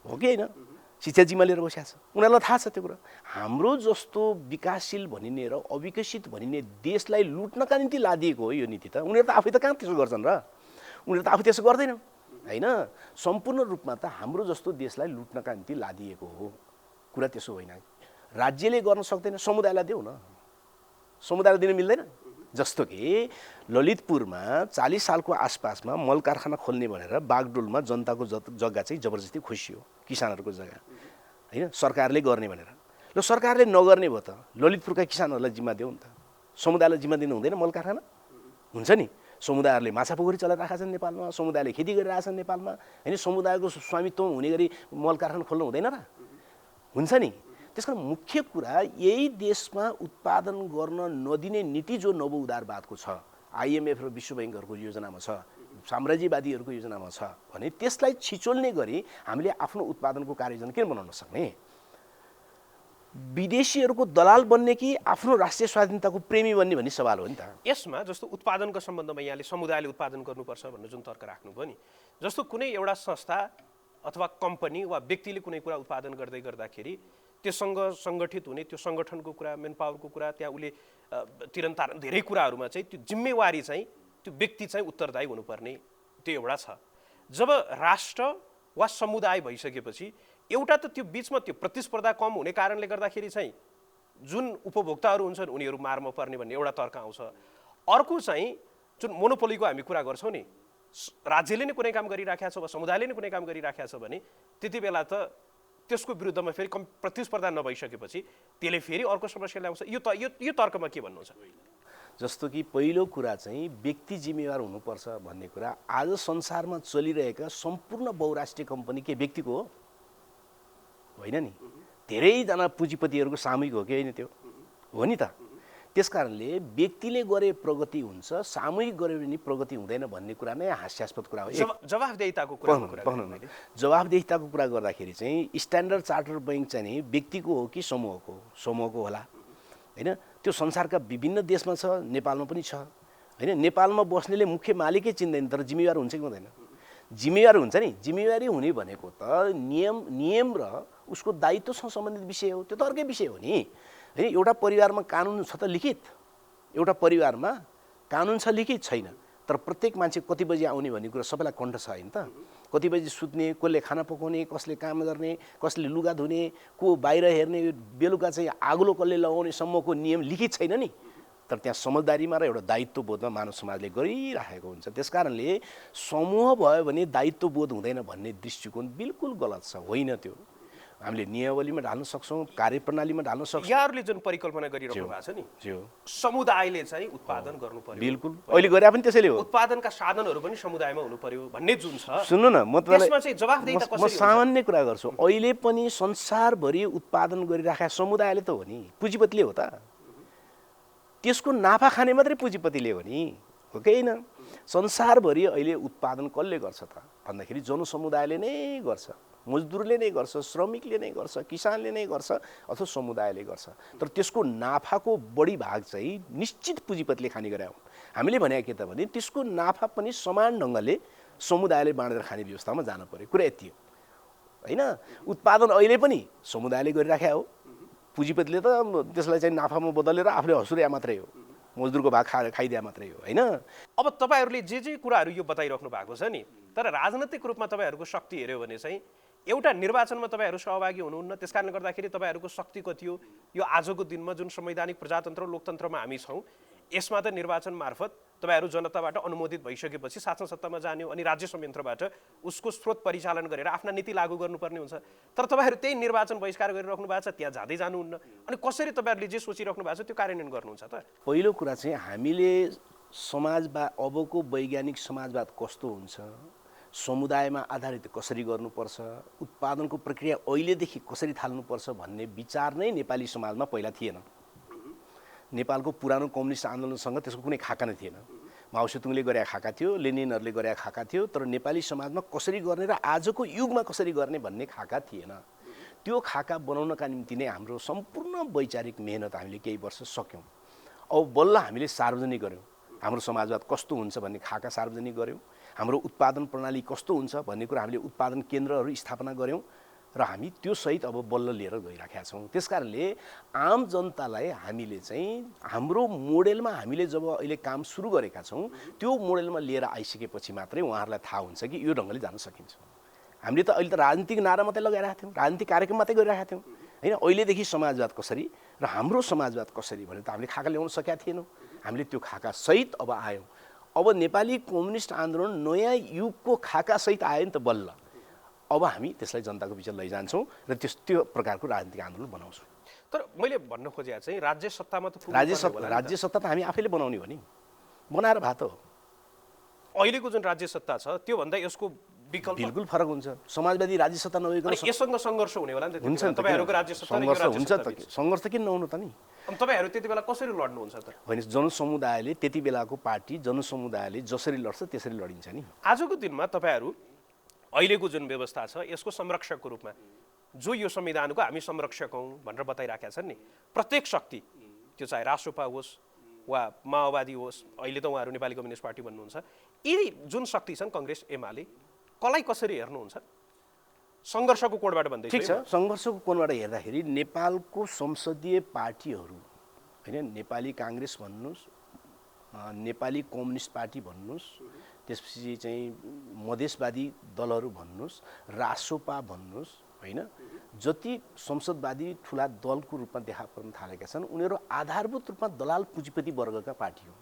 C: हो कि होइन, शिक्षा जिम्मा लिएर बसेको छ, उनीहरूलाई थाहा छ त्यो कुरा। हाम्रो जस्तो विकासशील भनिने र अविकसित भनिने देशलाई लुट्नका निम्ति लादिएको हो यो नीति त। उनीहरू त आफै त कहाँ त्यसो गर्छन् र, उनीहरू त आफै त्यसो गर्दैनन्, होइन। सम्पूर्ण रूपमा त हाम्रो जस्तो देशलाई लुट्नका निम्ति लादिएको हो, कुरा त्यसो होइन। राज्यले गर्न सक्दैन, समुदायलाई देऊ न, समुदायलाई दिन मिल्दैन। जस्तो कि ललितपुरमा 40 सालको आसपासमा मल कारखाना खोल्ने भनेर बागडोलमा जनताको जग्गा चाहिँ जबरजस्ती खोसियो, किसानहरूको जग्गा, होइन, सरकारले गर्ने भनेर। ल सरकारले नगर्ने भयो त ललितपुरका किसानहरूलाई जिम्मा देऊ नि त, समुदायलाई जिम्मा दिनु हुँदैन? मल कारखाना हुन्छ नि, समुदायहरूले माछा पोखरी चलाइरहेका छन् नेपालमा, समुदायले खेती गरिरहेछन् नेपालमा, होइन, समुदायको स्वामित्व हुने गरी मल कारखाना खोल्नु हुँदैन र, हुन्छ नि। त्यसकारण मुख्य कुरा यही देशमा उत्पादन गर्न नदिने नीति जो नव उदारवादको छ, IMF र विश्व बैंकहरूको योजनामा छ, साम्राज्यवादीहरूको योजनामा छ भने त्यसलाई छिचोल्ने गरी हामीले आफ्नो उत्पादनको कार्ययोजना किन बनाउन सक्ने? विदेशीहरूको दलाल बन्ने कि आफ्नो राष्ट्रिय स्वाधीनताको प्रेमी बन्ने भन्ने सवाल हो नि त।
B: यसमा जस्तो उत्पादनको सम्बन्धमा यहाँले समुदायले उत्पादन गर्नुपर्छ भन्ने जुन तर्क राख्नुभयो नि, जस्तो कुनै एउटा संस्था अथवा कम्पनी वा व्यक्तिले कुनै कुरा उत्पादन गर्दै गर्दाखेरि त्योसँग सङ्गठित हुने त्यो सङ्गठनको कुरा मेन पावरको कुरा त्यहाँ उसले तिरन्तारण धेरै कुराहरूमा चाहिँ त्यो जिम्मेवारी चाहिँ त्यो व्यक्ति चाहिँ उत्तरदायी हुनुपर्ने त्यो एउटा छ। जब राष्ट्र वा समुदाय भइसकेपछि एउटा त त्यो बिचमा त्यो प्रतिस्पर्धा कम हुने कारणले गर्दाखेरि चाहिँ जुन उपभोक्ताहरू हुन्छन् उनीहरू मारमा पर्ने भन्ने एउटा तर्क आउँछ। अर्को चाहिँ जुन मोनोपोलीको हामी कुरा गर्छौँ नि, राज्यले नै कुनै काम गरिराखेको छ वा समुदायले नै कुनै काम गरिराखेको छ भने त्यति बेला त त्यसको विरुद्धमा फेरि प्रतिस्पर्धा नभइसकेपछि त्यसले फेरि अर्को समस्या ल्याउँछ। यो तर्कमा के भन्नुहुन्छ?
C: जस्तो कि पहिलो कुरा चाहिँ व्यक्ति जिम्मेवार हुनुपर्छ भन्ने कुरा आज संसारमा चलिरहेका सम्पूर्ण बहुराष्ट्रिय कम्पनी के व्यक्तिको हो? होइन नि, धेरैजना पुँजीपतिहरूको सामूहिक हो कि होइन? त्यो हो नि त। त्यसकारणले व्यक्तिले गरे प्रगति हुन्छ, सामूहिक गऱ्यो भने प्रगति हुँदैन भन्ने कुरा नै हास्यास्पद कुरा हो।
B: जवाफदेहिताको कुरा
C: जवाफदेहिताको कुरा गर्दाखेरि चाहिँ स्ट्यान्डर्ड चार्टर बैंक चाहिँ नि व्यक्तिको हो कि समूहको होला होइन? त्यो संसारका विभिन्न देशमा छ, नेपालमा पनि छ होइन? नेपालमा बस्नेले मुख्य मालिकै चिन्दैन तर जिम्मेवार हुन्छ कि हुँदैन? जिम्मेवार हुन्छ नि। जिम्मेवारी हुने भनेको त नियम र उसको दायित्वसँग सम्बन्धित विषय हो, त्यो त अर्कै विषय हो नि होइन? एउटा परिवारमा कानुन छ त लिखित, एउटा परिवारमा कानुन छ लिखित छैन, तर प्रत्येक मान्छे कति बजी आउने भन्ने कुरा सबैलाई कण्ठ छ होइन त? कति बजी सुत्ने, कसले खाना पकाउने, कसले काम गर्ने, कसले लुगा धुने, को बाहिर हेर्ने, बेलुका चाहिँ आगोलो कसले लगाउने सम्मको नियम लिखित छैन नि। तर त्यहाँ समझदारीमा र एउटा दायित्वबोधमा मानव समाजले गरिराखेको हुन्छ। त्यसकारणले समूह भयो भने दायित्वबोध हुँदैन भन्ने दृष्टिकोण बिल्कुल गलत छ, होइन? त्यो हामीले नियमावलीमा ढाल्न सक्छौँ, कार्यप्रणालीमा ढाल्न सक्छौँ।
B: यहाँहरूले जुन परिकल्पना गरिरहनु भएको छ नि, समुदायले चाहिँ उत्पादन गर्नु पर्यो,
C: बिल्कुल अहिले गरे पनि त्यसैले हो।
B: उत्पादनका साधनहरू पनि समुदायमा हुनु पर्यो भन्ने जुन छ,
C: सुन्नु न, म
B: म
C: सामान्य कुरा गर्छु। अहिले पनि संसारभरि उत्पादन गरिराखेका समुदायले त हो नि, पुँजीपतिले हो त। त्यसको नाफा खाने मात्रै पुँजीपतिले हो नि, हो कि होइन? संसारभरि अहिले उत्पादन कसले गर्छ त भन्दाखेरि जनसमुदायले नै गर्छ, मजदुरले नै गर्छ, श्रमिकले नै गर्छ, किसानले नै गर्छ अथवा समुदायले गर्छ। तर त्यसको नाफाको बढी भाग चाहिँ निश्चित पुँजीपतिले खाने गरे हो। हामीले भने के त भने त्यसको नाफा पनि समान ढङ्गले समुदायले बाँडेर खाने व्यवस्थामा जानु पर्यो, कुरा यति हो होइन? उत्पादन अहिले पनि समुदायले गरिराखेको हो, पुँजीपतिले त त्यसलाई चाहिँ नाफामा बदलेर आफूले हसुर्या मात्रै हो, मजदुरको भाग खाइदिया मात्रै हो होइन?
B: अब तपाईँहरूले जे कुराहरू यो बताइराख्नु भएको छ नि, तर राजनैतिक रूपमा तपाईँहरूको शक्ति हेऱ्यो भने चाहिँ एउटा निर्वाचनमा तपाईँहरू सहभागी हुनुहुन्न। त्यस कारणले गर्दाखेरि तपाईँहरूको शक्ति कति हो यो आजको दिनमा जुन संवैधानिक प्रजातन्त्र लोकतन्त्रमा हामी छौँ, यसमा त निर्वाचन मार्फत तपाईँहरू जनताबाट अनुमोदित भइसकेपछि शासन सत्तामा जाने हो अनि राज्य संयन्त्रबाट उसको स्रोत परिचालन गरेर आफ्ना नीति लागू गर्नुपर्ने हुन्छ। तर तपाईँहरू त्यही निर्वाचन बहिष्कार गरिराख्नु भएको छ, त्यहाँ जाँदै जानुहुन्न। अनि कसरी तपाईँहरूले जे सोचिराख्नु भएको छ त्यो कार्यान्वयन गर्नुहुन्छ त?
C: पहिलो कुरा चाहिँ हामीले समाजवाद, अबको वैज्ञानिक समाजवाद कस्तो हुन्छ, समुदायमा आधारित कसरी गर्नुपर्छ, उत्पादनको प्रक्रिया अहिलेदेखि कसरी थाल्नुपर्छ भन्ने विचार नै नेपाली समाजमा पहिला थिएन। नेपालको पुरानो कम्युनिस्ट आन्दोलनसँग त्यसको कुनै खाका नै थिएन। माओ सेतुङले गरेका खाका थियो, लेनिनहरूले गरेका खाका थियो, तर नेपाली समाजमा कसरी गर्ने र आजको युगमा कसरी गर्ने भन्ने खाका थिएन। त्यो खाका बनाउनका निम्ति नै हाम्रो सम्पूर्ण वैचारिक मेहनत हामीले केही वर्ष सक्यौँ। अब बल्ल हामीले सार्वजनिक गऱ्यौँ, हाम्रो समाजवाद कस्तो हुन्छ भन्ने खाका सार्वजनिक गऱ्यौँ, हाम्रो उत्पादन प्रणाली कस्तो हुन्छ भन्ने कुरा हामीले उत्पादन केन्द्रहरू स्थापना गऱ्यौँ र हामी त्यो सहित अब बल्ल लिएर गइराखेका छौँ। त्यसकारणले आम जनतालाई हामीले चाहिँ हाम्रो मोडेलमा हामीले जब अहिले काम सुरु गरेका छौँ त्यो मोडेलमा लिएर आइसकेपछि मात्रै उहाँहरूलाई थाहा हुन्छ कि यो ढङ्गले जान सकिन्छ। हामीले त अहिले त राजनीतिक नारा मात्रै लगाइरहेका थियौँ, राजनीतिक कार्यक्रम मात्रै गरिरहेका थियौँ होइन? अहिलेदेखि समाजवाद कसरी र हाम्रो समाजवाद कसरी भने त हामीले खाका ल्याउन सकेका थिएनौँ। हामीले त्यो खाका सहित अब आयौँ। अब नेपाली कम्युनिस्ट आन्दोलन नयाँ युगको खाका सहित आयो नि त बल्ल। अब हामी त्यसलाई जनताको बिचमा लैजान्छौँ र त्यो प्रकारको राजनीतिक आन्दोलन बनाउँछौँ।
B: तर मैले भन्न खोजेको चाहिँ राज्य सत्तामा त
C: राज्य सत्ता त हामी आफैले बनाउने हो नि, बनाएर भए त हो।
B: अहिलेको जुन राज्य सत्ता छ त्योभन्दा यसको विकल्प
C: बिल्कुल फरक हुन्छ। समाजवादी राज्य सत्ता नभइकन
B: यससँग सङ्घर्ष हुने होला नि त?
C: हुन्छ नि त,
B: तपाईँहरूको राज्य सत्ता
C: हुन्छ त, सङ्घर्ष त किन नहुनु त नि?
B: तपाईँहरू त्यति बेला कसरी लड्नुहुन्छ त?
C: होइन, जनसमुदायले त्यति बेलाको पार्टी जनसमुदायले जसरी लड्छ त्यसरी लडिन्छ नि।
B: आजको दिनमा तपाईँहरू अहिलेको जुन व्यवस्था छ यसको संरक्षकको रूपमा जो यो संविधानको हामी संरक्षक हौँ भनेर बताइराखेका छन् नि, प्रत्येक शक्ति त्यो चाहे राष्ट्रपा होस् वा माओवादी होस्, अहिले त उहाँहरू नेपाली कम्युनिस्ट पार्टी भन्नुहुन्छ, यी जुन शक्ति छन् कङ्ग्रेस एमाले, कसलाई कसरी हेर्नुहुन्छ? सङ्घर्षको कोणबाट भन्दै
C: ठिक छ। सङ्घर्षको कोणबाट हेर्दाखेरि नेपालको संसदीय पार्टीहरू होइन, नेपाली काङ्ग्रेस भन्नुहोस्, नेपाली कम्युनिस्ट पार्टी भन्नुहोस्, त्यसपछि चाहिँ मधेसवादी दलहरू भन्नुहोस्, रासोपा भन्नुहोस् होइन, जति संसदवादी ठुला दलको रूपमा देखा पर्न थालेका छन् उनीहरू आधारभूत रूपमा दलाल पुँजीपति वर्गका पार्टी हो।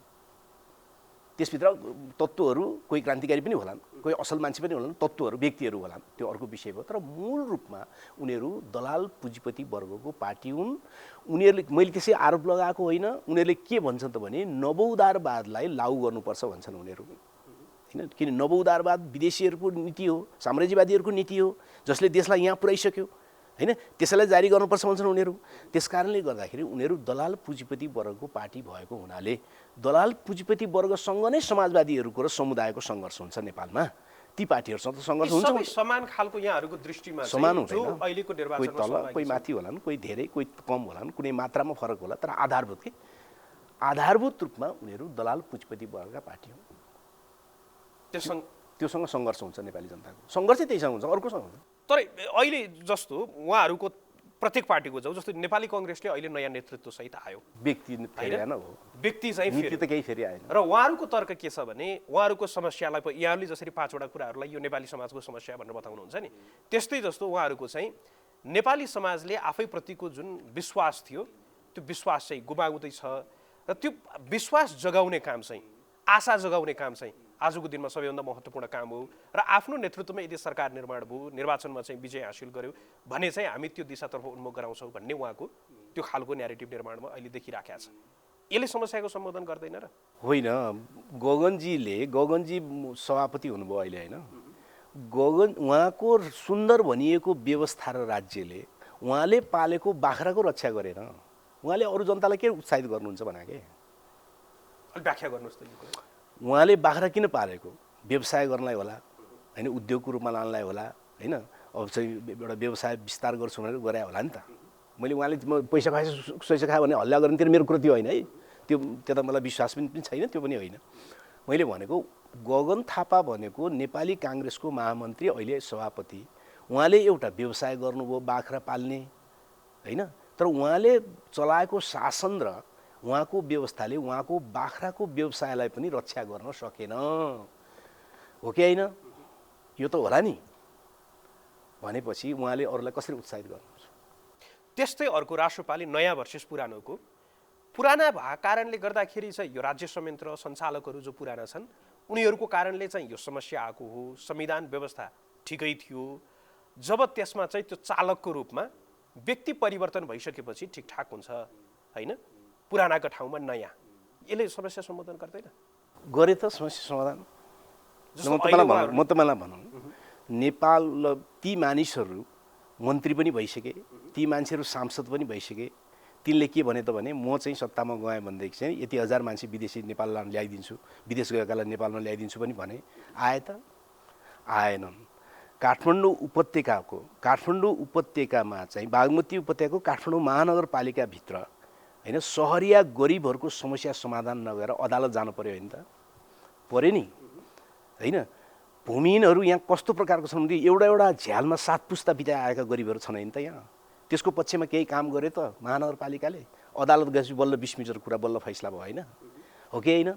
C: त्यसभित्र तत्त्वहरू कोही क्रान्तिकारी पनि होलान्, कोही असल मान्छे पनि होलान्, तत्त्वहरू व्यक्तिहरू होलान्, त्यो अर्को विषय भयो। तर मूल रूपमा उनीहरू दलाल पुँजीपति वर्गको पार्टी हुन्। उनीहरूले, मैले त्यसै आरोप लगाएको होइन, उनीहरूले के भन्छन् त भने नवउदारवादलाई लागू गर्नुपर्छ भन्छन् उनीहरू होइन। किन नवउदारवाद विदेशीहरूको नीति हो, साम्राज्यवादीहरूको नीति हो, जसले देशलाई यहाँ पुर्याइसक्यो होइन, त्यसैलाई जारी गर्नुपर्छ भन्छन् उनीहरू। त्यस कारणले गर्दाखेरि उनीहरू दलाल पुँजीपति वर्गको पार्टी भएको हुनाले दलाल पुँजीपति वर्गसँग नै समाजवादीहरूको र समुदायको सङ्घर्ष हुन्छ नेपालमा। ती पार्टीहरूसँग त सङ्घर्ष हुन्छ।
B: सबै समान खालको यहाँहरूको दृष्टिमा
C: समान
B: जो
C: हुँदैन,
B: अहिलेको
C: कोही
B: निर्वाचनमा
C: तल कोही माथि होलान्, कोही धेरै कोही कम होलान्, कुनै मात्रामा फरक होला, तर आधारभूत रूपमा उनीहरू दलाल पुँजीपति वर्गका पार्टी हो। त्योसँग सङ्घर्ष हुन्छ नेपाली जनताको। सङ्घर्ष त्यहीसँग हुन्छ, अर्कोसँग हुन्छ।
B: तर अहिले जस्तो उहाँहरूको प्रत्येक पार्टीको जाउँ, जस्तो नेपाली कङ्ग्रेसले अहिले नयाँ नेतृत्व सहित आयो,
C: व्यक्ति फेरि आएन हो,
B: व्यक्ति चाहिँ
C: नीति त केही फेरि आएन।
B: र उहाँहरूको तर्क के छ भने उहाँहरूको समस्यालाई यहाँले जसरी 5वटा कुराहरूलाई यो नेपाली समाजको समस्या भनेर बताउनुहुन्छ नि, त्यस्तै जस्तो उहाँहरूको चाहिँ नेपाली समाजले आफैप्रतिको जुन विश्वास थियो त्यो विश्वास चाहिँ गुमाउँदैछ र त्यो विश्वास जगाउने काम चाहिँ, आशा जगाउने काम चाहिँ आजको दिनमा सबैभन्दा महत्त्वपूर्ण काम हो। र आफ्नो नेतृत्वमा यदि सरकार निर्माण भयो, निर्वाचनमा चाहिँ विजय हासिल गर्यो भने चाहिँ हामी त्यो दिशातर्फ उन्मुख गराउँछौँ भन्ने उहाँको त्यो खालको न्यारेटिभ निर्माणमा अहिले देखिराखेको छ। यसले समस्याको सम्बोधन गर्दैन र?
C: होइन, गगनजी सभापति हुनुभयो अहिले होइन, उहाँको सुन्दर भनिएको व्यवस्था र राज्यले उहाँले पालेको बाख्राको रक्षा गरेन। उहाँले अरू जनतालाई के उत्साहित गर्नुहुन्छ भने के
B: व्याख्या गर्नुहोस् त।
C: उहाँले बाख्रा किन पालेको? व्यवसाय गर्नलाई होला होइन, उद्योगको रूपमा लानलाई होला होइन, अब चाहिँ एउटा व्यवसाय विस्तार गर्छु भनेर गरे होला नि त। उहाँले पैसा खाएँ भने हल्ला गर्ने त्यो मेरो कृति होइन है, त्यो त मलाई विश्वास पनि छैन, त्यो पनि होइन। मैले भनेको गगन थापा भनेको नेपाली काङ्ग्रेसको महामन्त्री, अहिले सभापति, उहाँले एउटा व्यवसाय गर्नुभयो बाख्रा पाल्ने होइन, तर उहाँले चलाएको शासन र उहाँको व्यवस्थाले उहाँको बाख्राको व्यवसायलाई पनि रक्षा गर्न सकेन हो कि होइन? यो त होला नि। भनेपछि उहाँले अरूलाई कसरी उत्साहित गर्नुहुन्छ?
B: त्यस्तै अर्को राष्ट्रपालले नयाँ भर्सेस पुरानोको, पुराना भएको कारणले गर्दाखेरि चाहिँ यो राज्य संयन्त्र सञ्चालकहरू जो पुराना छन् उनीहरूको कारणले चाहिँ यो समस्या आएको हो। संविधान व्यवस्था ठिकै थियो, जब त्यसमा चाहिँ त्यो चालकको रूपमा व्यक्ति परिवर्तन भइसकेपछि ठिकठाक हुन्छ होइन, पुरानाको ठाउँमा नयाँ। यसले समस्या सम्बोधन गर्दैन?
C: गरे त समस्या समाधान। म तपाईँलाई भनौँ, नेपाल ती मानिसहरू मन्त्री पनि भइसके, ती मान्छेहरू सांसद पनि भइसके। तिनले के भने त भने म चाहिँ सत्तामा गएँ भनेदेखि चाहिँ यति हजार मान्छे विदेशी नेपालमा ल्याइदिन्छु, विदेश गएकालाई नेपालमा ल्याइदिन्छु पनि भने आए त? आएनन्। काठमाडौँ उपत्यकामा चाहिँ बागमती उपत्यकाको काठमाडौँ महानगरपालिकाभित्र होइन सहरिया गरिबहरूको समस्या समाधान नगरेर अदालत जानु पर्यो होइन त? पर्यो नि होइन। भूमिहीनहरू यहाँ कस्तो प्रकारको छन् भने एउटा झ्यालमा 7 पुस्ता बिताए आएका गरिबहरू छन् होइन त यहाँ? त्यसको पक्षमा केही काम गरे त महानगरपालिकाले? अदालत गएपछि बल्ल 20 मिटर कुरा बल्ल फैसला भयो होइन? हो कि होइन?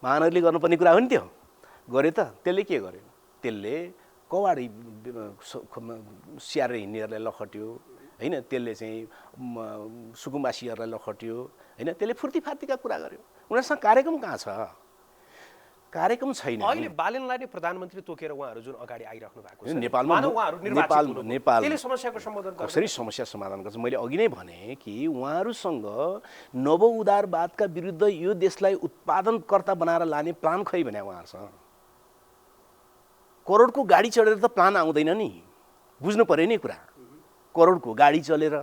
C: महानगरले गर्नुपर्ने कुरा हो नि त्यो। गरे त? त्यसले के गर्यो? त्यसले कवाडी स्याहारेर हिँड्नेहरूलाई लखट्यो होइन, त्यसले चाहिँ सुकुम्बासीहरूलाई लखट्यो होइन, त्यसले फुर्तीफार्तीका कुरा गर्यो। उनीहरूसँग कार्यक्रम कहाँ छ? कार्यक्रम छैन।
B: अहिले बालनलाई नै प्रधानमन्त्री तोकेर उहाँहरू जुन अगाडि आइराख्नु भएको छ
C: नेपालले
B: समस्याको सम्बोधन
C: कसरी समस्या समाधान गर्छ? मैले अघि नै भने कि उहाँहरूसँग नवउदारवादका विरुद्ध यो देशलाई उत्पादनकर्ता बनाएर लाने प्लान खै भने उहाँहरूसँग करोडको गाडी चढेर त प्लान आउँदैन नि, बुझ्नु पर्यो नि कुरा। करोडको गाडी चलेर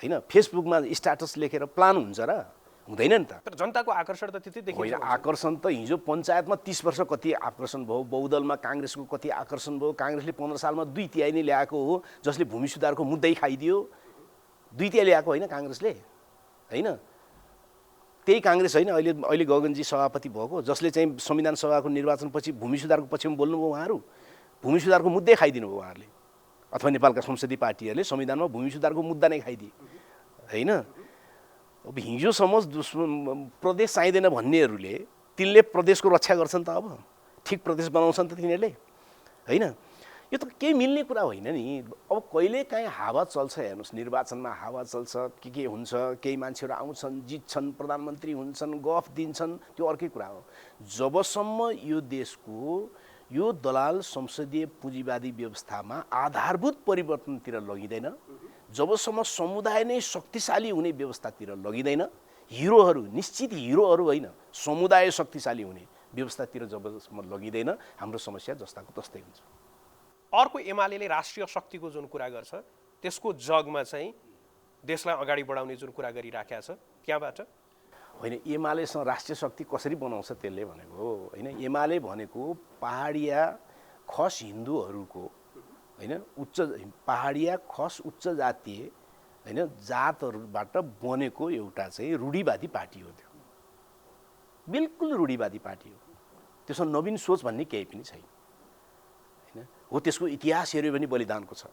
C: होइन फेसबुकमा स्ट्याटस लेखेर प्लान हुन्छ र? हुँदैन नि त।
B: तर जनताको आकर्षण त त्यति देखिन्छ।
C: आकर्षण त हिजो पञ्चायतमा 30 वर्ष कति आकर्षण भयो, बहुदलमा काङ्ग्रेसको कति आकर्षण भयो। काङ्ग्रेसले 15 सालमा 2 तिहाई नै ल्याएको हो, जसले भूमि सुधारको मुद्दै खाइदियो। 2 तिहाई ल्याएको होइन काङ्ग्रेसले होइन? त्यही काङ्ग्रेस होइन अहिले गगनजी सभापति भएको, जसले चाहिँ संविधान सभाको निर्वाचनपछि भूमि सुधारको पक्षमा बोल्नुभयो। उहाँहरू भूमि सुधारको मुद्दै खाइदिनु भयो उहाँहरूले। अथवा नेपालका संसदीय पार्टीहरूले संविधानमा भूमि सुधारको मुद्दा नै खाइदिए होइन। अब हिजोसम्म प्रदेश चाहिँदैन भन्नेहरूले तिनले प्रदेशको रक्षा गर्छन् त, अब ठिक प्रदेश बनाउँछन् त तिनीहरूले होइन। यो त केही मिल्ने कुरा होइन नि। अब कहिले काहीँ हावा चल्छ, हेर्नुहोस् निर्वाचनमा हावा चल्छ, के हुन्छ, केही मान्छेहरू आउँछन् जित्छन् प्रधानमन्त्री हुन्छन् गफ दिन्छन्, त्यो अर्कै कुरा हो। जबसम्म यो देशको यो दलाल संसदीय पुँजीवादी व्यवस्थामा आधारभूत परिवर्तनतिर लगिँदैन, जबसम्म समुदाय नै शक्तिशाली हुने व्यवस्थातिर लगिँदैन, हिरोहरू निश्चित हिरोहरू होइन समुदाय शक्तिशाली हुने व्यवस्थातिर जबसम्म लगिँदैन, हाम्रो समस्या जस्ताको तस्तै हुन्छ।
B: अर्को एमाले राष्ट्रिय शक्तिको जुन कुरा गर्छ त्यसको जगमा चाहिँ देशलाई अगाडि बढाउने जुन कुरा गरिराखेको छ त्यहाँबाट
C: होइन एमालेसँग राष्ट्रिय शक्ति कसरी बनाउँछ त्यसले भनेको होइन। एमाले भनेको पहाडिया खस हिन्दूहरूको होइन उच्च पहाडिया खस उच्च जातीय होइन जातहरूबाट बनेको एउटा चाहिँ रूढिवादी पार्टी हो। त्यो बिल्कुल रूढिवादी पार्टी हो, त्यसमा नवीन सोच भन्ने केही पनि छैन होइन। हो त्यसको इतिहास हेऱ्यो भने बलिदानको छ,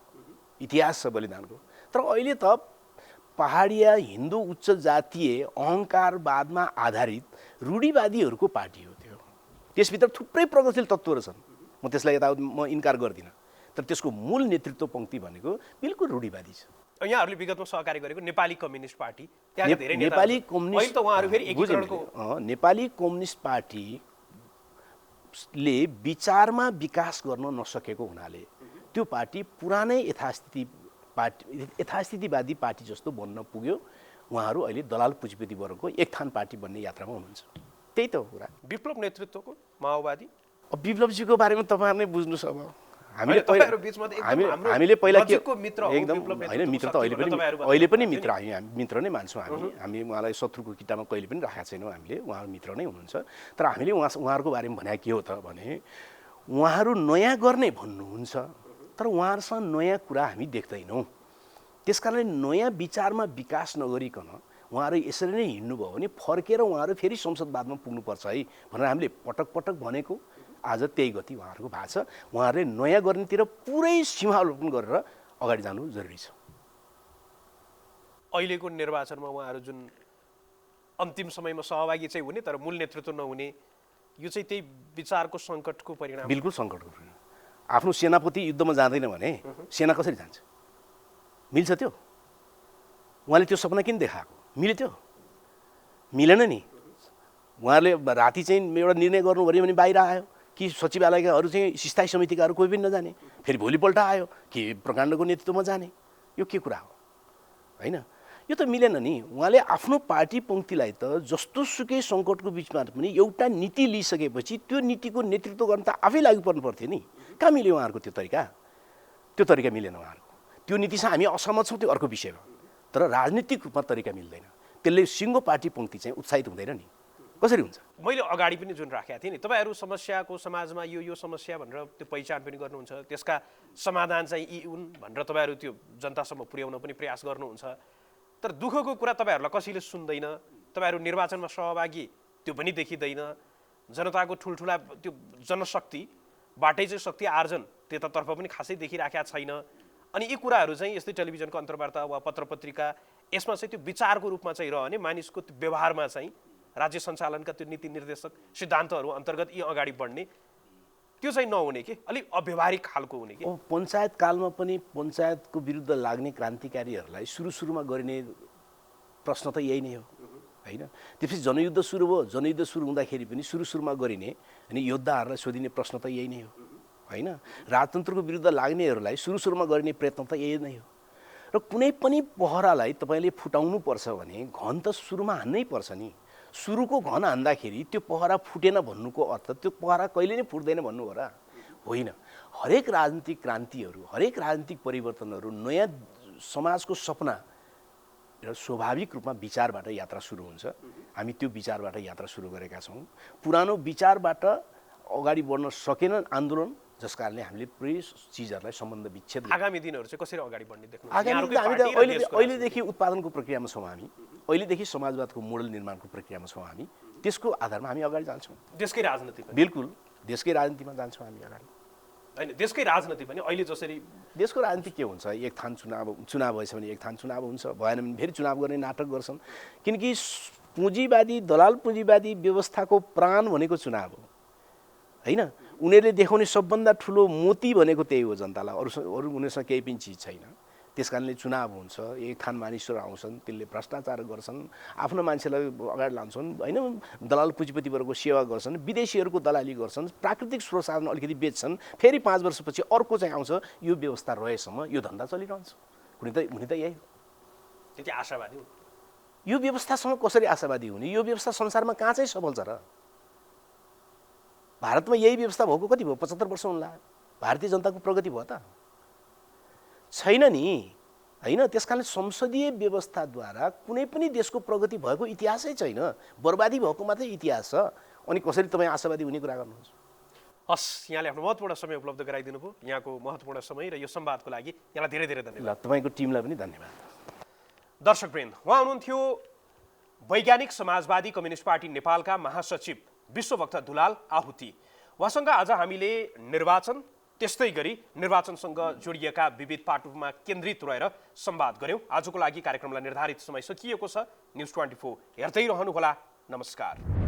C: इतिहास छ बलिदानको। तर अहिले त पहाडिया हिन्दू उच्च जातीय अहङ्कारवादमा आधारित रूढिवादीहरूको पार्टी हो त्यो। त्यसभित्र थुप्रै प्रगतिशील तत्त्वहरू छन्, म त्यसलाई यता म इन्कार गर्दिनँ, तर त्यसको मूल नेतृत्व पंक्ति भनेको बिल्कुल रूढिवादी छ।
B: यहाँहरूले विगतमा सहकारी गरेको नेपाली कम्युनिस्ट पार्टी, त्यहाँका धेरै
C: नेपाली कम्युनिस्ट
B: त उहाँहरू फेरि एकीकरणको
C: नेपाली कम्युनिस्ट पार्टीले विचारमा विकास गर्न नसकेको हुनाले त्यो पार्टी पुरानै यथास्थितिवादी पार्टी जस्तो बन्न पुग्यो। उहाँहरू अहिले दलाल पुँजीपति वर्गको एकथान पार्टी बन्ने यात्रामा हुनुहुन्छ। त्यही त हो कुरा।
B: विप्लव नेतृत्वको माओवादी
C: अब विप्लवजीको बारेमा तपाईँहरूले बुझ्नुहोस्। अब हामीले
B: पहिला
C: के एकदम होइन मित्र त अहिले पनि मित्र हामी मित्र नै मान्छौँ। हामी उहाँलाई शत्रुको किटामा कहिले पनि राखेका छैनौँ, हामीले उहाँहरू मित्र नै हुनुहुन्छ। तर हामीले उहाँहरूको बारेमा भने के हो त भने उहाँहरू नयाँ गर्ने भन्नुहुन्छ, तर उहाँहरूसँग नयाँ कुरा हामी देख्दैनौँ। त्यसकारणले नयाँ विचारमा विकास नगरिकन उहाँहरू यसरी नै हिँड्नुभयो भने फर्केर उहाँहरू फेरि संसदवादमा पुग्नुपर्छ है भनेर हामीले पटक पटक भनेको। आज त्यही गति उहाँहरूको भएको छ। उहाँहरूले नयाँ गर्नेतिर पुरै सीमावलोकन गरेर अगाडि जानु जरुरी छ।
B: अहिलेको निर्वाचनमा उहाँहरू जुन अन्तिम समयमा सहभागी चाहिँ हुने तर मूल नेतृत्व नहुने, यो चाहिँ त्यही विचारको सङ्कटको परिणाम।
C: बिल्कुल सङ्कटको परिणाम। आफ्नो सेनापति युद्धमा जाँदैन भने सेना कसरी जान्छ? मिल्छ त्यो? उहाँले त्यो सपना किन देखाएको? मिल्यो त्यो? मिलेन नि। उहाँहरूले राति चाहिँ एउटा निर्णय गर्नुभयो भने बाहिर आयो कि सचिवालयकाहरू चाहिँ स्थायी समितिकाहरू कोही पनि नजाने, फेरि भोलिपल्ट आयो कि प्रकाण्डको नेतृत्वमा जाने। यो के कुरा हो होइन? यो त मिलेन नि। उहाँले आफ्नो पार्टी पङ्क्तिलाई त जस्तो सुकै सङ्कटको बिचमा पनि एउटा नीति लिइसकेपछि त्यो नीतिको नेतृत्व गर्न त आफै लागु पर्नु पर्थ्यो नि। कहाँ मिल्यो उहाँहरूको त्यो तरिका? त्यो तरिका मिलेन उहाँहरूको। त्यो नीतिसँग हामी असहमत छौँ, त्यो अर्को विषय हो, तर राजनीतिक रूपमा तरिका मिल्दैन। त्यसले सिङ्गो पार्टी पङ्क्ति चाहिँ उत्साहित हुँदैन नि। कसरी हुन्छ?
B: मैले अगाडि पनि जुन राखेको थिएँ नि, तपाईँहरू समस्याको समाजमा यो समस्या भनेर त्यो पहिचान पनि गर्नुहुन्छ, त्यसका समाधान चाहिँ यी हुन् भनेर तपाईँहरू त्यो जनतासम्म पुर्याउन पनि प्रयास गर्नुहुन्छ। तर दुःखको कुरा तपाईँहरूलाई कसैले सुन्दैन, तपाईँहरू निर्वाचनमा सहभागी त्यो पनि देखिँदैन, जनताको ठुल्ठुला त्यो जनशक्तिबाटै चाहिँ शक्ति आर्जन त्यतातर्फ पनि खासै देखिराखेका छैन। अनि यी कुराहरू चाहिँ यस्तै टेलिभिजनको अन्तर्वार्ता वा पत्र पत्रिका यसमा चाहिँ त्यो विचारको रूपमा चाहिँ रहने, मानिसको त्यो व्यवहारमा चाहिँ राज्य सञ्चालनका त्यो नीति निर्देशक सिद्धान्तहरू अन्तर्गत यी अगाडि बढ्ने त्यो चाहिँ नहुने कि अलिक अव्यवहारिक खालको हुने कि।
C: पञ्चायत कालमा पनि पञ्चायतको विरुद्ध लाग्ने क्रान्तिकारीहरूलाई सुरु गरिने प्रश्न त यही नै हो होइन? त्यसपछि जनयुद्ध सुरु भयो, जनयुद्ध सुरु हुँदाखेरि पनि सुरुमा गरिने अनि योद्धाहरूलाई सोधिने प्रश्न त यही नै हो होइन? राजतन्त्रको विरुद्ध लाग्नेहरूलाई सुरुमा गरिने प्रयत्न त यही नै हो। र कुनै पनि पहरालाई तपाईँले फुटाउनु पर्छ भने घन त सुरुमा हान्नै पर्छ नि। सुरुको घन हान्दाखेरि त्यो पहरा फुटेन भन्नुको अर्थ त्यो पहरा कहिले नै फुट्दैन भन्नु हो र? होइन। हरेक राजनीतिक क्रान्तिहरू, हरेक राजनीतिक परिवर्तनहरू नयाँ समाजको सपना एउटा स्वाभाविक रूपमा विचारबाट यात्रा सुरु हुन्छ। हामी त्यो विचारबाट यात्रा सुरु गरेका छौँ। पुरानो विचारबाट अगाडि बढ्न सकेन आन्दोलन, जस कारणले हामीले पुरै चिजहरूलाई सम्बन्ध विच्छेद।
B: आगामी दिनहरू चाहिँ कसरी अगाडि बढ्ने देख्नु?
C: अहिलेदेखि उत्पादनको प्रक्रियामा छौँ हामी, अहिलेदेखि समाजवादको मोडल निर्माणको प्रक्रियामा छौँ हामी। त्यसको आधारमा हामी अगाडि जान्छौँ।
B: देशकै राजनीतिमा?
C: बिल्कुल देशकै राजनीतिमा जान्छौँ हामी अगाडि।
B: होइन देशकै राजनीति पनि अहिले जसरी
C: देशको राजनीति के हुन्छ, एक थान चुनाव भएछ भने एक थान चुनाव हुन्छ, भएन भने फेरि चुनाव गर्ने नाटक गर्छन्। किनकि पुँजीवादी दलाल पुँजीवादी व्यवस्थाको प्राण भनेको चुनाव हो होइन। उनीहरूले देखाउने सबभन्दा ठुलो मोती भनेको त्यही हो जनतालाई, अरू उनीहरूसँग केही पनि चिज छैन। त्यस कारणले चुनाव हुन्छ, एक थान मानिसहरू आउँछन्, त्यसले भ्रष्टाचार गर्छन्, आफ्नो मान्छेलाई अगाडि लान्छन् होइन, दलाल पुँजीपतिहरूको सेवा गर्छन्, विदेशीहरूको दलाली गर्छन्, प्राकृतिक स्रोत साधन अलिकति बेच्छन्, फेरि 5 वर्षपछि अर्को चाहिँ आउँछ। यो व्यवस्था रहेसम्म यो धन्दा चलिरहन्छ। हुने त यही हो।
B: त्यति आशावादी हुन्।
C: यो व्यवस्थासँग कसरी आशावादी हुने? यो व्यवस्था संसारमा कहाँ चाहिँ सफल छ र? भारतमा यही व्यवस्था भएको कति भयो? 75 वर्ष हुन लाग्यो। भारतीय जनताको प्रगति भयो त छैन नि होइन। त्यसकारणले संसदीय व्यवस्थाद्वारा कुनै पनि देशको प्रगति भएको इतिहासै छैन, बर्बादी भएको मात्रै इतिहास छ। अनि कसरी तपाईँ आशावादी हुने कुरा गर्नुहुन्छ?
B: हस्, यहाँले आफ्नो महत्त्वपूर्ण समय उपलब्ध गराइदिनु भयो। यहाँको महत्त्वपूर्ण समय र यो संवादको लागि यहाँलाई धेरै धेरै धन्यवाद।
C: तपाईँको टिमलाई पनि धन्यवाद।
B: दर्शकवृन्द, उहाँ हुनुहुन्थ्यो वैज्ञानिक समाजवादी कम्युनिस्ट पार्टी नेपालका महासचिव विश्वभक्त दुलाल आहुति। उहाँसँग आज हामीले निर्वाचन, त्यस्तै गरी निर्वाचनसँग जोडिएका विविध पाटोमा केन्द्रित रहेर संवाद गऱ्यौँ। आजको लागि कार्यक्रमलाई निर्धारित समय सकिएको छ। न्युज 24 हेर्दै रहनुहोला। नमस्कार।